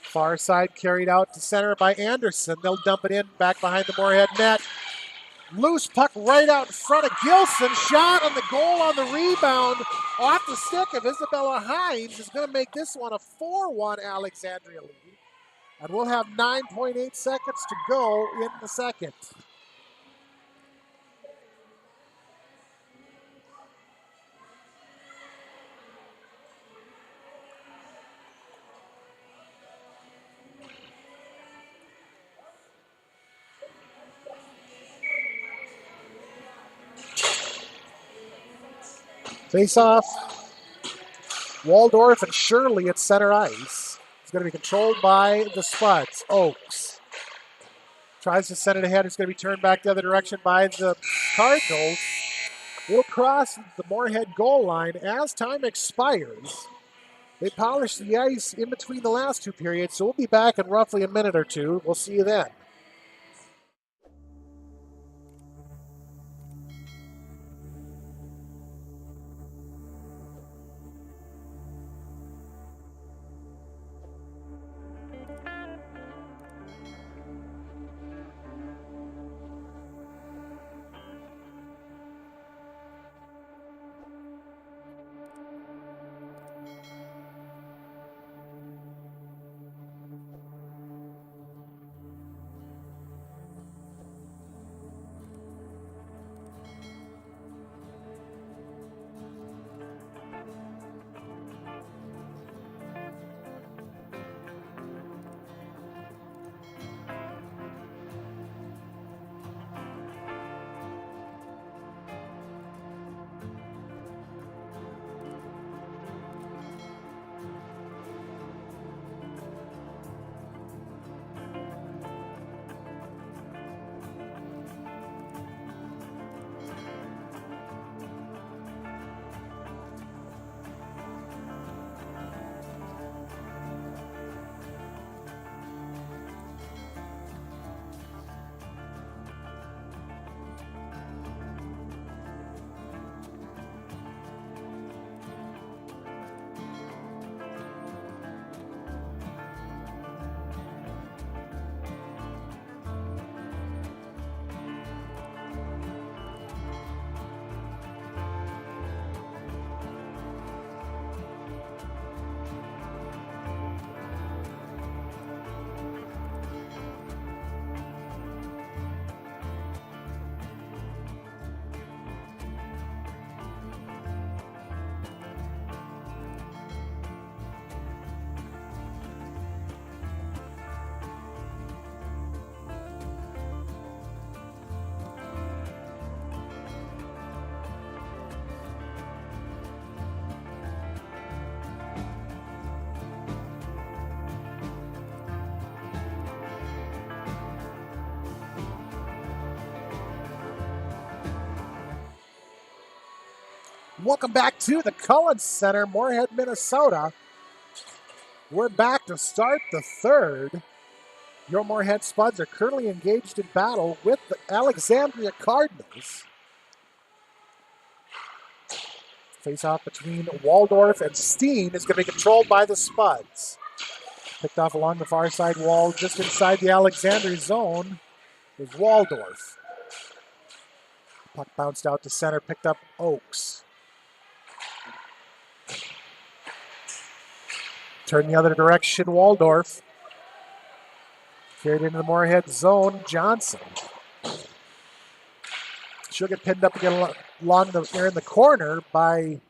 Far side carried out to center by Anderson. They'll dump it in back behind the Moorhead net. Loose puck right out in front of Gilson. Shot on the goal on the rebound. Off the stick of Isabella Hines is going to make this one a 4-1 Alexandria lead. And we'll have 9.8 seconds to go in the second. Face-off. Waldorf and Shirley at center ice. It's going to be controlled by the Spuds. Oakes tries to send it ahead. It's going to be turned back the other direction by the Cardinals. It'll cross the Moorhead goal line as time expires. They polish the ice in between the last two periods, so we'll be back in roughly a minute or two. We'll see you then. Welcome back to the Cullen Center, Moorhead, Minnesota. We're back to start the third. Your Moorhead Spuds are currently engaged in battle with the Alexandria Cardinals. Face-off between Waldorf and Steen is going to be controlled by the Spuds. Picked off along the far side wall, just inside the Alexandria zone, is Waldorf. Puck bounced out to center, picked up Oakes. Turn the other direction, Waldorf. Carried into the Moorhead zone, Johnson. She'll get pinned up again along there in the corner by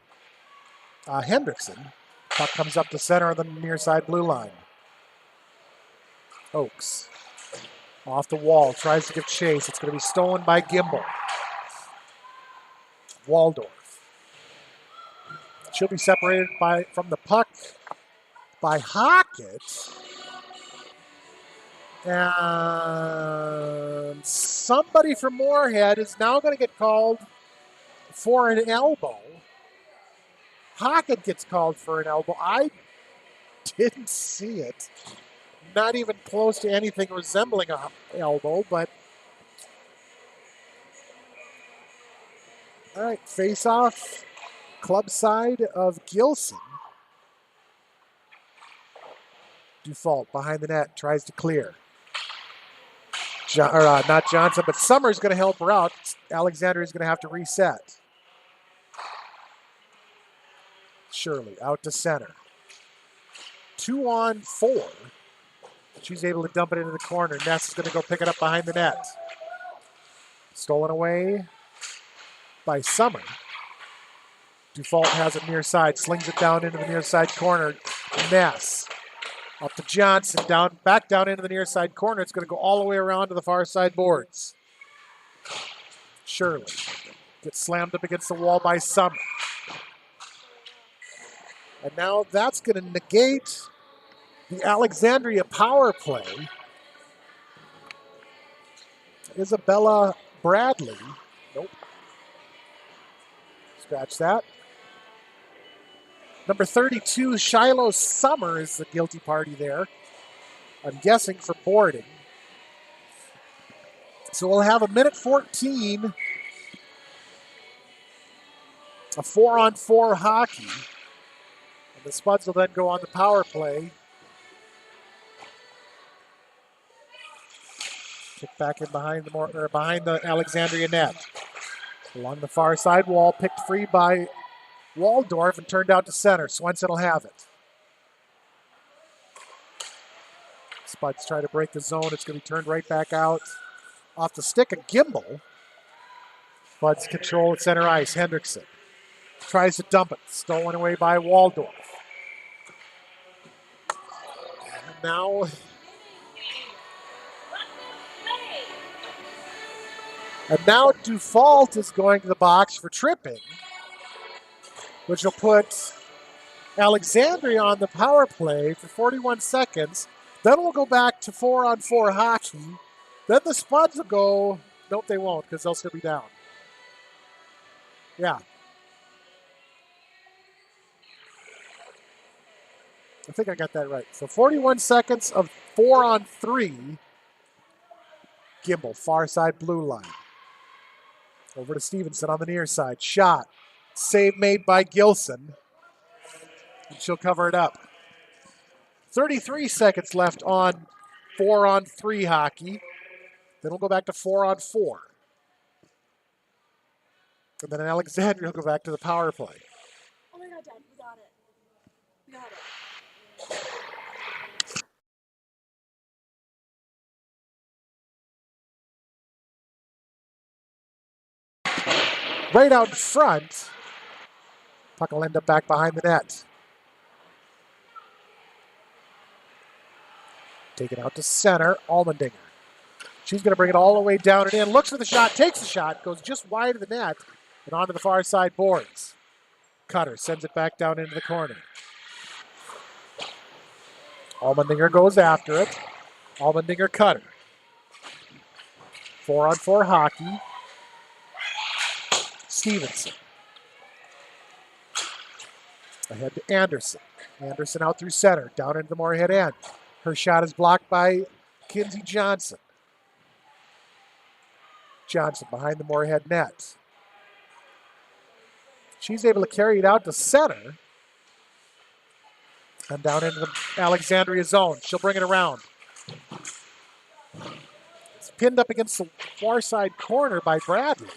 Hendrickson. Puck comes up to center on the near side blue line. Oakes off the wall, tries to give chase. It's going to be stolen by Gimbel. Waldorf. She'll be separated from the puck by Hockett. And somebody from Moorhead is now going to get called for an elbow. Hockett gets called for an elbow. I didn't see it. Not even close to anything resembling an elbow, but all right, face-off, club side of Gilson. Dufault behind the net, tries to clear. Not Johnson, but Summers going to help her out. Alexandria is going to have to reset. Shirley out to center. 2-on-4. She's able to dump it into the corner. Ness is going to go pick it up behind the net. Stolen away by Summer. Dufault has it near side, slings it down into the near side corner. Ness up to Johnson, back down into the near side corner. It's going to go all the way around to the far side boards. Shirley gets slammed up against the wall by Summer. And now that's going to negate the Alexandria power play. Isabella Bradley. Nope. Scratch that. Number 32, Shiloh Summer is the guilty party there. I'm guessing for boarding. So we'll have a minute 14. A 4-on-4 hockey. And the Spuds will then go on the power play. Kick back in behind the Alexandria net. Along the far side wall, picked free by Waldorf and turned out to center. Swenson will have it. Spuds try to break the zone. It's going to be turned right back out. Off the stick of Gimbel. Spuds control at center ice. Hendrickson tries to dump it. Stolen away by Waldorf. And now Dufault is going to the box for tripping, which will put Alexandria on the power play for 41 seconds. Then we'll go back to 4-on-4 hockey. Then the Spuds will go. Nope, they won't because they'll still be down. Yeah. I think I got that right. So 41 seconds of 4-on-3. Gimbel, far side blue line. Over to Stevenson on the near side. Shot. Save made by Gilson. And she'll cover it up. 33 seconds left on 4-on-3 hockey. Then we'll go back to 4-on-4. And then Alexandria will go back to the power play. Oh my God, Dad, we got it. We got it. Right out in front. Puck will end up back behind the net. Take it out to center, Allmendinger. She's going to bring it all the way down and in. Looks for the shot, takes the shot, goes just wide of the net and onto the far side boards. Cutter sends it back down into the corner. Allmendinger goes after it. Allmendinger Cutter. 4-on-4 hockey. Stevenson. Ahead to Anderson. Anderson out through center, down into the Moorhead end. Her shot is blocked by Kinsey Johnson. Johnson behind the Moorhead net. She's able to carry it out to center and down into the Alexandria zone. She'll bring it around. It's pinned up against the far side corner by Bradley.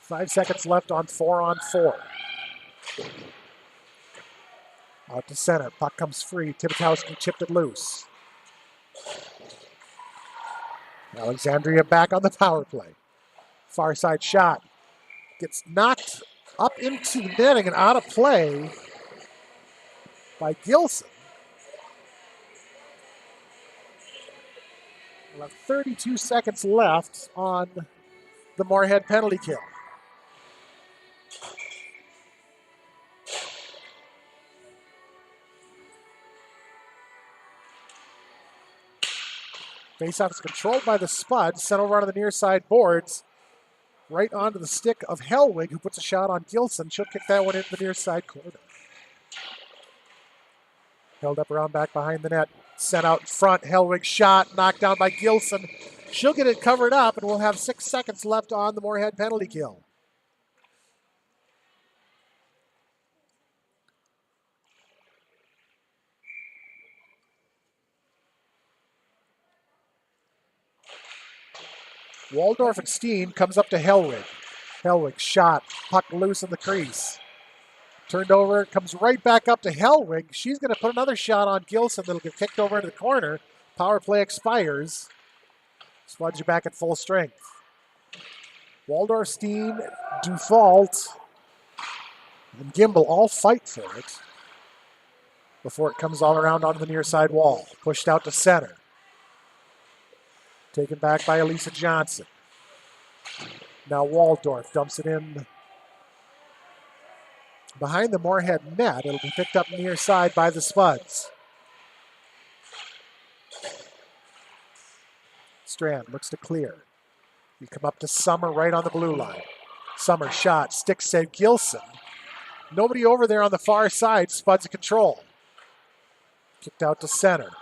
5 seconds left on 4-on-4. Out to center. Puck comes free. Tibetowski chipped it loose. Alexandria back on the power play. Far side shot. Gets knocked up into the netting and out of play by Gilson. We'll have 32 seconds left on the Moorhead penalty kill. Faceoff is controlled by the Spuds, sent over onto the near side boards, right onto the stick of Hellwig, who puts a shot on Gilson. She'll kick that one into the near side corner. Held up around back behind the net, sent out in front. Hellwig shot, knocked down by Gilson. She'll get it covered up, and we'll have 6 seconds left on the Moorhead penalty kill. Waldorf and Steen comes up to Hellwig. Hellwig shot, puck loose in the crease. Turned over, comes right back up to Hellwig. She's going to put another shot on Gilson that'll get kicked over into the corner. Power play expires. Spuds are back at full strength. Waldorf, Steen, Dufault, and Gimbel all fight for it before it comes all around onto the near side wall. Pushed out to center. Taken back by Elisa Johnson. Now Waldorf dumps it in behind the Moorhead net. It'll be picked up near side by the Spuds. Strand looks to clear. You come up to Summer right on the blue line. Summer shot, stick save Gilson. Nobody over there on the far side. Spuds in control. Kicked out to center.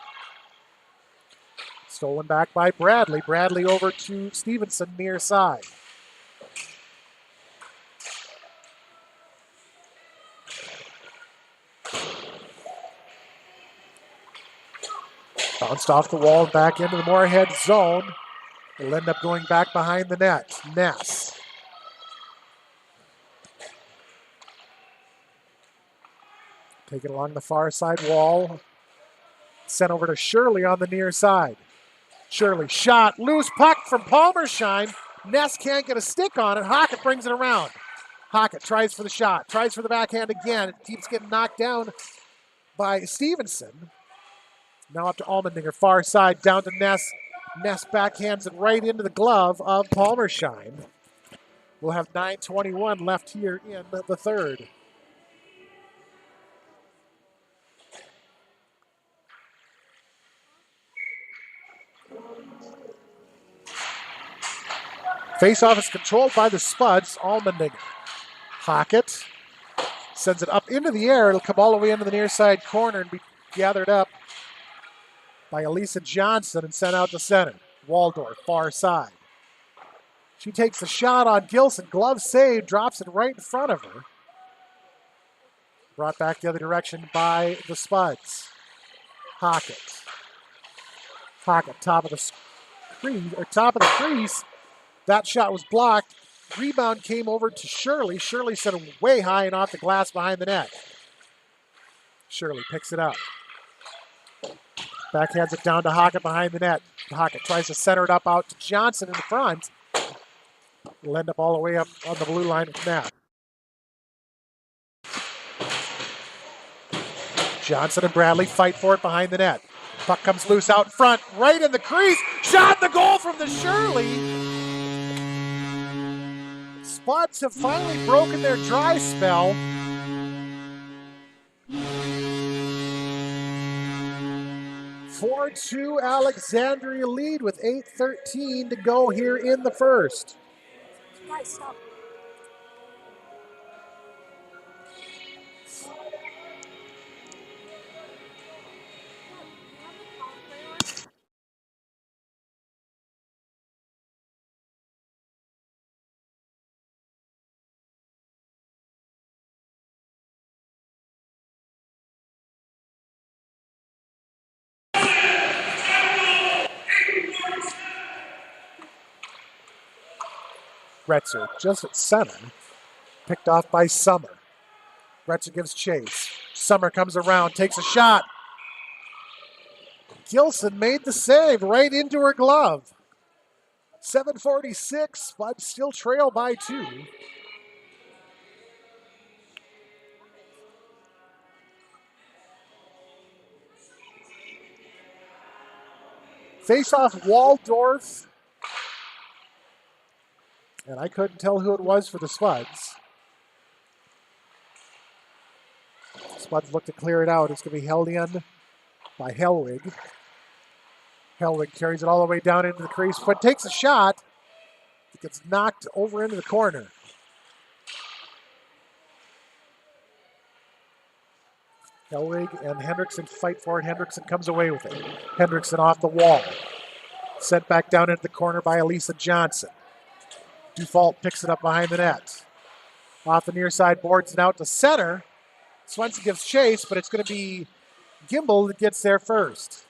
Stolen back by Bradley. Bradley over to Stevenson near side. Bounced off the wall back into the Moorhead zone. It'll end up going back behind the net. Ness. Take it along the far side wall. Sent over to Shirley on the near side. Shirley shot, loose puck from Palmershine. Ness can't get a stick on it. Hockett brings it around. Hockett tries for the shot, tries for the backhand again. It keeps getting knocked down by Stevenson. Now up to Allmendinger, far side, down to Ness. Ness backhands it right into the glove of Palmershine. We'll have 9:21 left here in the third. Faceoff is controlled by the Spuds. Allmendinger. Hockett sends it up into the air. It'll come all the way into the near side corner and be gathered up by Elisa Johnson and sent out to center. Waldorf, far side. She takes the shot on Gilson. Glove save, drops it right in front of her. Brought back the other direction by the Spuds. Hockett. Hockett, top of the screen, or top of the crease. That shot was blocked. Rebound came over to Shirley. Shirley sent it way high and off the glass behind the net. Shirley picks it up. Backhands it down to Hockett behind the net. Hockett tries to center it up out to Johnson in the front. It'll end up all the way up on the blue line of net. Johnson and Bradley fight for it behind the net. Puck comes loose out front, right in the crease. Shot in the goal from the Shirley. Spuds have finally broken their dry spell. (4-2) Alexandria lead with 8:13 to go here in the first. Guys, stop. Retzer just at center. Picked off by Summer. Retzer gives chase. Summer comes around, takes a shot. Gilson made the save right into her glove. 7:46, Spuds still trail by 2. Face-off Waldorf. And I couldn't tell who it was for the Spuds. Spuds look to clear it out. It's going to be held in by Hellwig. Hellwig carries it all the way down into the crease, but takes a shot. It gets knocked over into the corner. Hellwig and Hendrickson fight for it. Hendrickson comes away with it. Hendrickson off the wall. Sent back down into the corner by Elisa Johnson. Dufault picks it up behind the net. Off the near side, boards it out to center. Swenson gives chase, but it's going to be Gimbel that gets there first.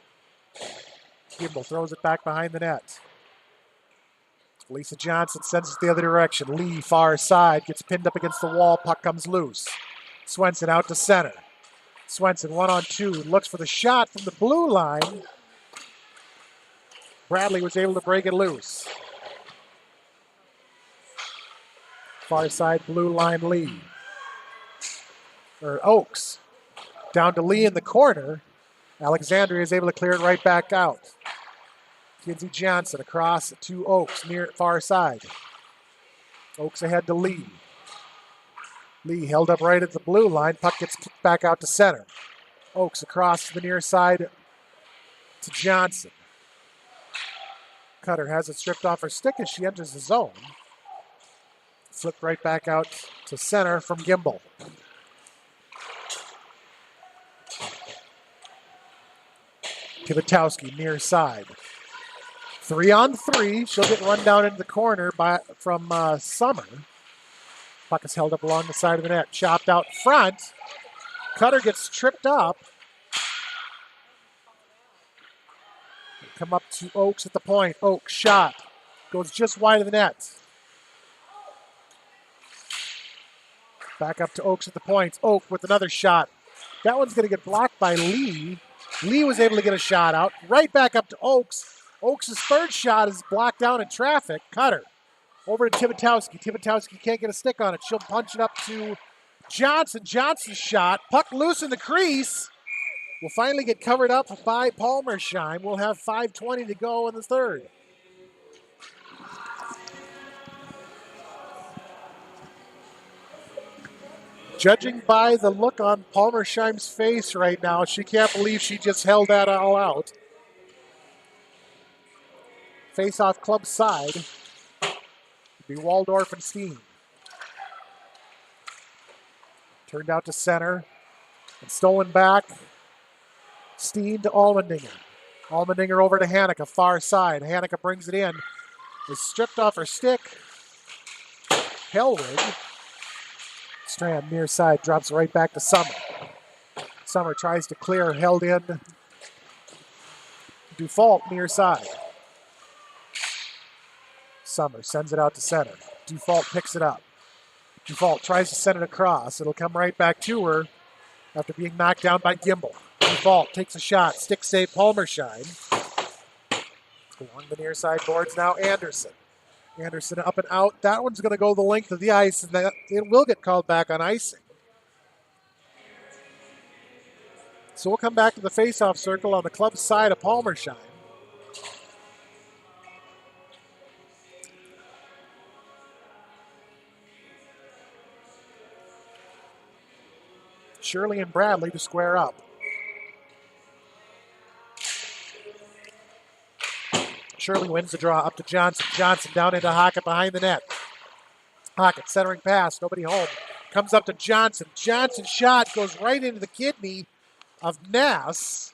Gimbel throws it back behind the net. Lisa Johnson sends it the other direction. Lee, far side, gets pinned up against the wall. Puck comes loose. Swenson out to center. Swenson 1-on-2, looks for the shot from the blue line. Bradley was able to break it loose. Far side, blue line, Lee. Or Oakes. Down to Lee in the corner. Alexandria is able to clear it right back out. Kinsey Johnson across to Oakes near far side. Oakes ahead to Lee. Lee held up right at the blue line. Puck gets kicked back out to center. Oakes across to the near side to Johnson. Cutter has it stripped off her stick as she enters the zone. Flipped right back out to center from Gimbel. Kivitowski near side. 3-on-3. She'll get run down into the corner from Summer. Puck is held up along the side of the net. Chopped out front. Cutter gets tripped up. Come up to Oakes at the point. Oakes shot. Goes just wide of the net. Back up to Oakes at the point. Oak with another shot. That one's going to get blocked by Lee. Lee was able to get a shot out. Right back up to Oakes. Oakes' third shot is blocked down in traffic. Cutter. Over to Kivitowski. Kivitowski can't get a stick on it. She'll punch it up to Johnson. Johnson's shot. Puck loose in the crease. Will finally get covered up by Palmersheim. We'll have 5:20 to go in the third. Judging by the look on Palmersheim's face right now, she can't believe she just held that all out. Face-off club side. It'll be Waldorf and Steen. Turned out to center. And stolen back. Steen to Allmendinger. Allmendinger over to Hanukkah, far side. Hanukkah brings it in. Is stripped off her stick. Hellwig. Strand near side drops right back to Summer. Summer tries to clear, held in. Dufault near side. Summer sends it out to center. Dufault picks it up. Dufault tries to send it across. It'll come right back to her after being knocked down by Gimbel. Dufault takes a shot. Stick save Palmersheim. Along the near side boards now Anderson. Anderson up and out. That one's going to go the length of the ice, and it will get called back on icing. So we'll come back to the face-off circle on the club side of Palmersheim. Shirley and Bradley to square up. Shirley wins the draw up to Johnson. Johnson down into Hockett behind the net. Hockett centering pass, nobody home. Comes up to Johnson. Johnson's shot goes right into the kidney of Nass.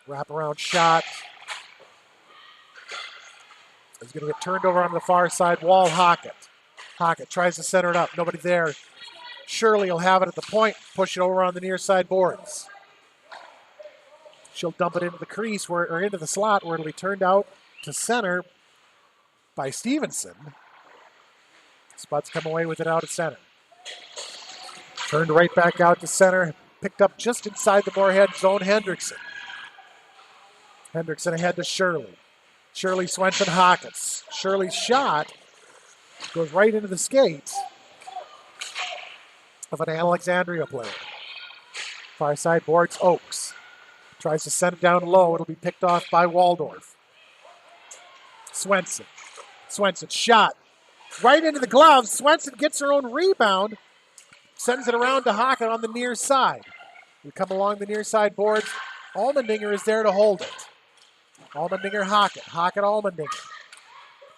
Wraparound shot. He's going to get turned over on the far side wall. Hockett. Hockett tries to center it up. Nobody there. Shirley will have it at the point. Push it over on the near side boards. She'll dump it into the crease or into the slot where it'll be turned out to center by Stevenson. Spuds come away with it out of center. Turned right back out to center. Picked up just inside the Moorhead zone, Hendrickson. Hendrickson ahead to Shirley. Shirley, Swenson, Hawkins. Shirley's shot goes right into the skates of an Alexandria player. Far side boards, Oakes. Tries to send it down low. It'll be picked off by Waldorf. Swenson. Swenson, shot. Right into the gloves. Swenson gets her own rebound. Sends it around to Hockett on the near side. We come along the near side boards. Allmendinger is there to hold it. Allmendinger, Hockett. Hockett, Allmendinger.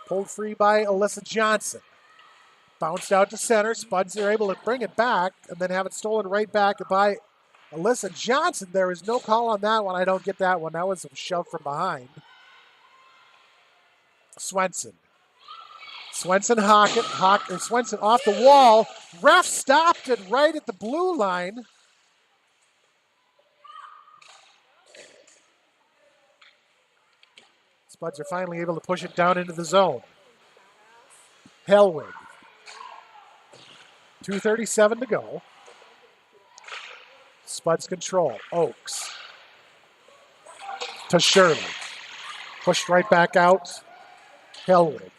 Pulled free by Alyssa Johnson. Bounced out to center. Spuds are able to bring it back and then have it stolen right back by Alyssa Johnson. There is no call on that one. I don't get that one. That was a shove from behind. Swenson. Swenson, Hockett. Swenson off the wall. Ref stopped it right at the blue line. Spuds are finally able to push it down into the zone. Hellwig. 2:37 to go. Spuds control. Oakes. To Shirley. Pushed right back out. Hellwig.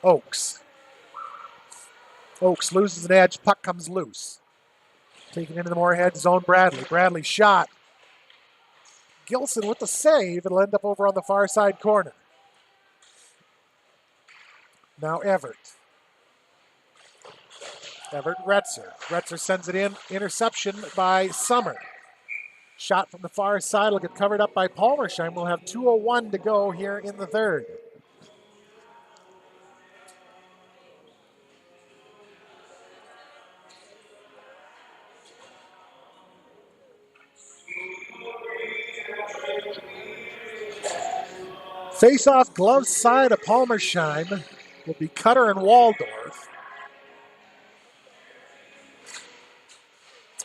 Oakes. Oakes loses an edge. Puck comes loose. Taken into the Moorhead zone, Bradley. Bradley shot. Gilson with the save. It'll end up over on the far side corner. Now Everett. Everett, Retzer. Retzer sends it in. Interception by Summer. Shot from the far side will get covered up by Palmersheim. We'll have 2:01 to go here in the third. Face-off glove side of Palmersheim will be Cutter and Waldorf.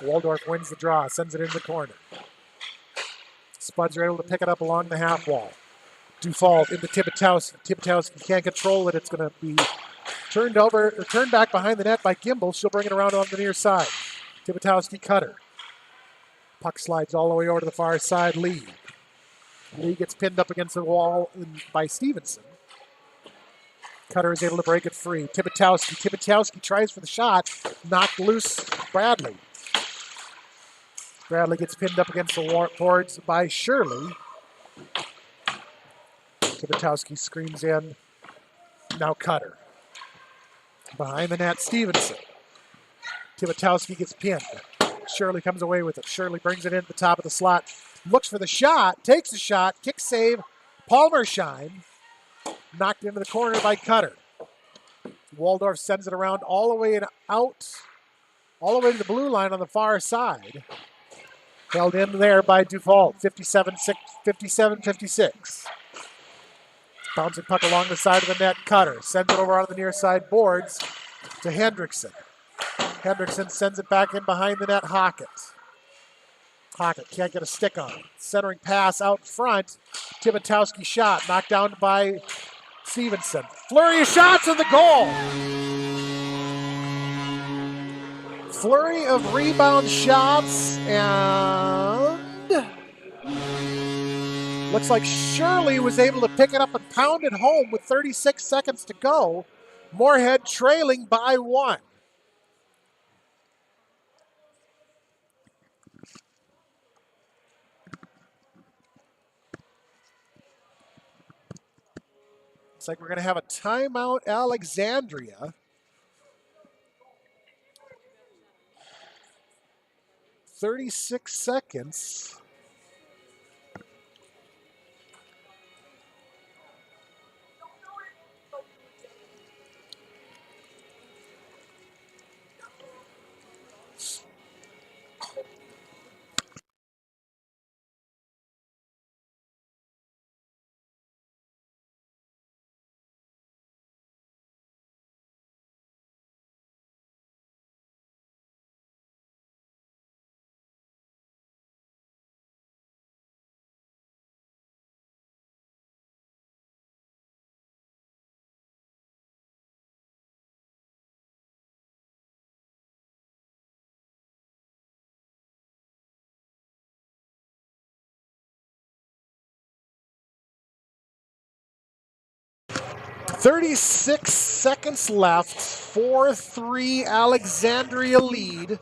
Waldorf wins the draw, sends it into the corner. Spuds are able to pick it up along the half wall. Dufault into Tibitowski. Tibitowski can't control it. It's going to be turned back behind the net by Gimbel. She'll bring it around on the near side. Tibitowski, Cutter. Puck slides all the way over to the far side. Lee gets pinned up against the wall by Stevenson. Cutter is able to break it free. Tibitowski tries for the shot. Knocked loose Bradley. Bradley gets pinned up against the boards by Shirley. Tibitowski screams in. Now Cutter. Behind the net, Stevenson. Tibitowski gets pinned. Shirley comes away with it. Shirley brings it in at the top of the slot. Looks for the shot. Takes the shot. Kick save. Palmersheim. Knocked into the corner by Cutter. Waldorf sends it around all the way and out. All the way to the blue line on the far side. Held in there by Dufault. 57-56. Bouncing puck along the side of the net. Cutter sends it over on the near side boards to Hendrickson. Hendrickson sends it back in behind the net. Hockett can't get a stick on it. Centering pass out front. Tibitowski shot. Knocked down by Stevenson. Flurry of shots and the goal. Flurry of rebound shots, and looks like Shirley was able to pick it up and pound it home with 36 seconds to go. Moorhead trailing by 1. Looks like we're going to have a timeout, Alexandria. 36 seconds. 36 seconds left. 4-3 Alexandria lead.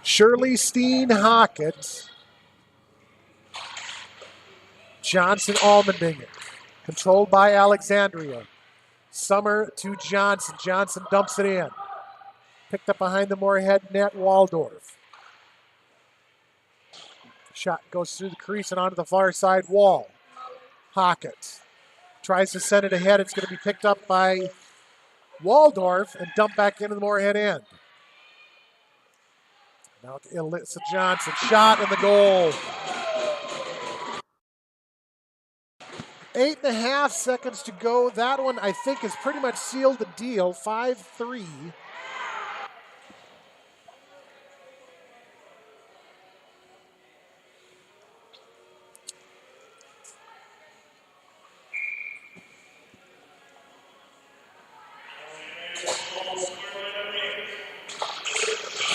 Shirley Steen Hockett. Johnson Almendinger. Controlled by Alexandria. Summer to Johnson. Johnson dumps it in. Picked up behind the Moorhead net, Waldorf. Shot goes through the crease and onto the far side wall. Hockett tries to send it ahead. It's going to be picked up by Waldorf and dumped back into the Moorhead end. Now Alyssa Johnson, shot in the goal. 8.5 seconds to go. That one, I think, has pretty much sealed the deal. 5-3.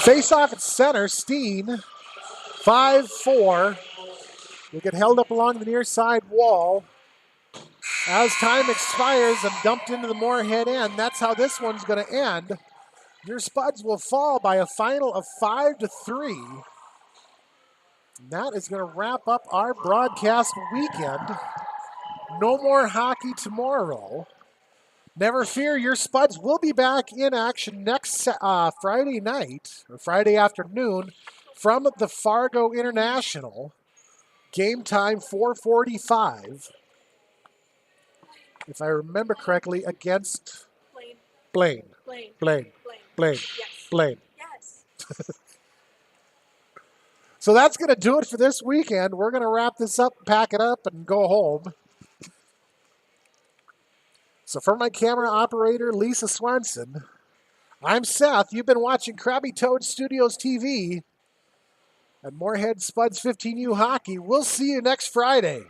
Face off at center, Steen. 5-4. Will get held up along the near side wall. As time expires and dumped into the Moorhead end, that's how this one's going to end. Your Spuds will fall by a final of 5-3. And that is going to wrap up our broadcast weekend. No more hockey tomorrow. Never fear, your Spuds will be back in action next Friday night, or Friday afternoon, from the Fargo International. Game time 4:45. If I remember correctly, against Blaine. Yes. So that's going to do it for this weekend. We're going to wrap this up, pack it up, and go home. So for my camera operator, Lisa Swenson, I'm Seth. You've been watching Krabby Toad Studios TV and Moorhead Spuds 15U Hockey. We'll see you next Friday.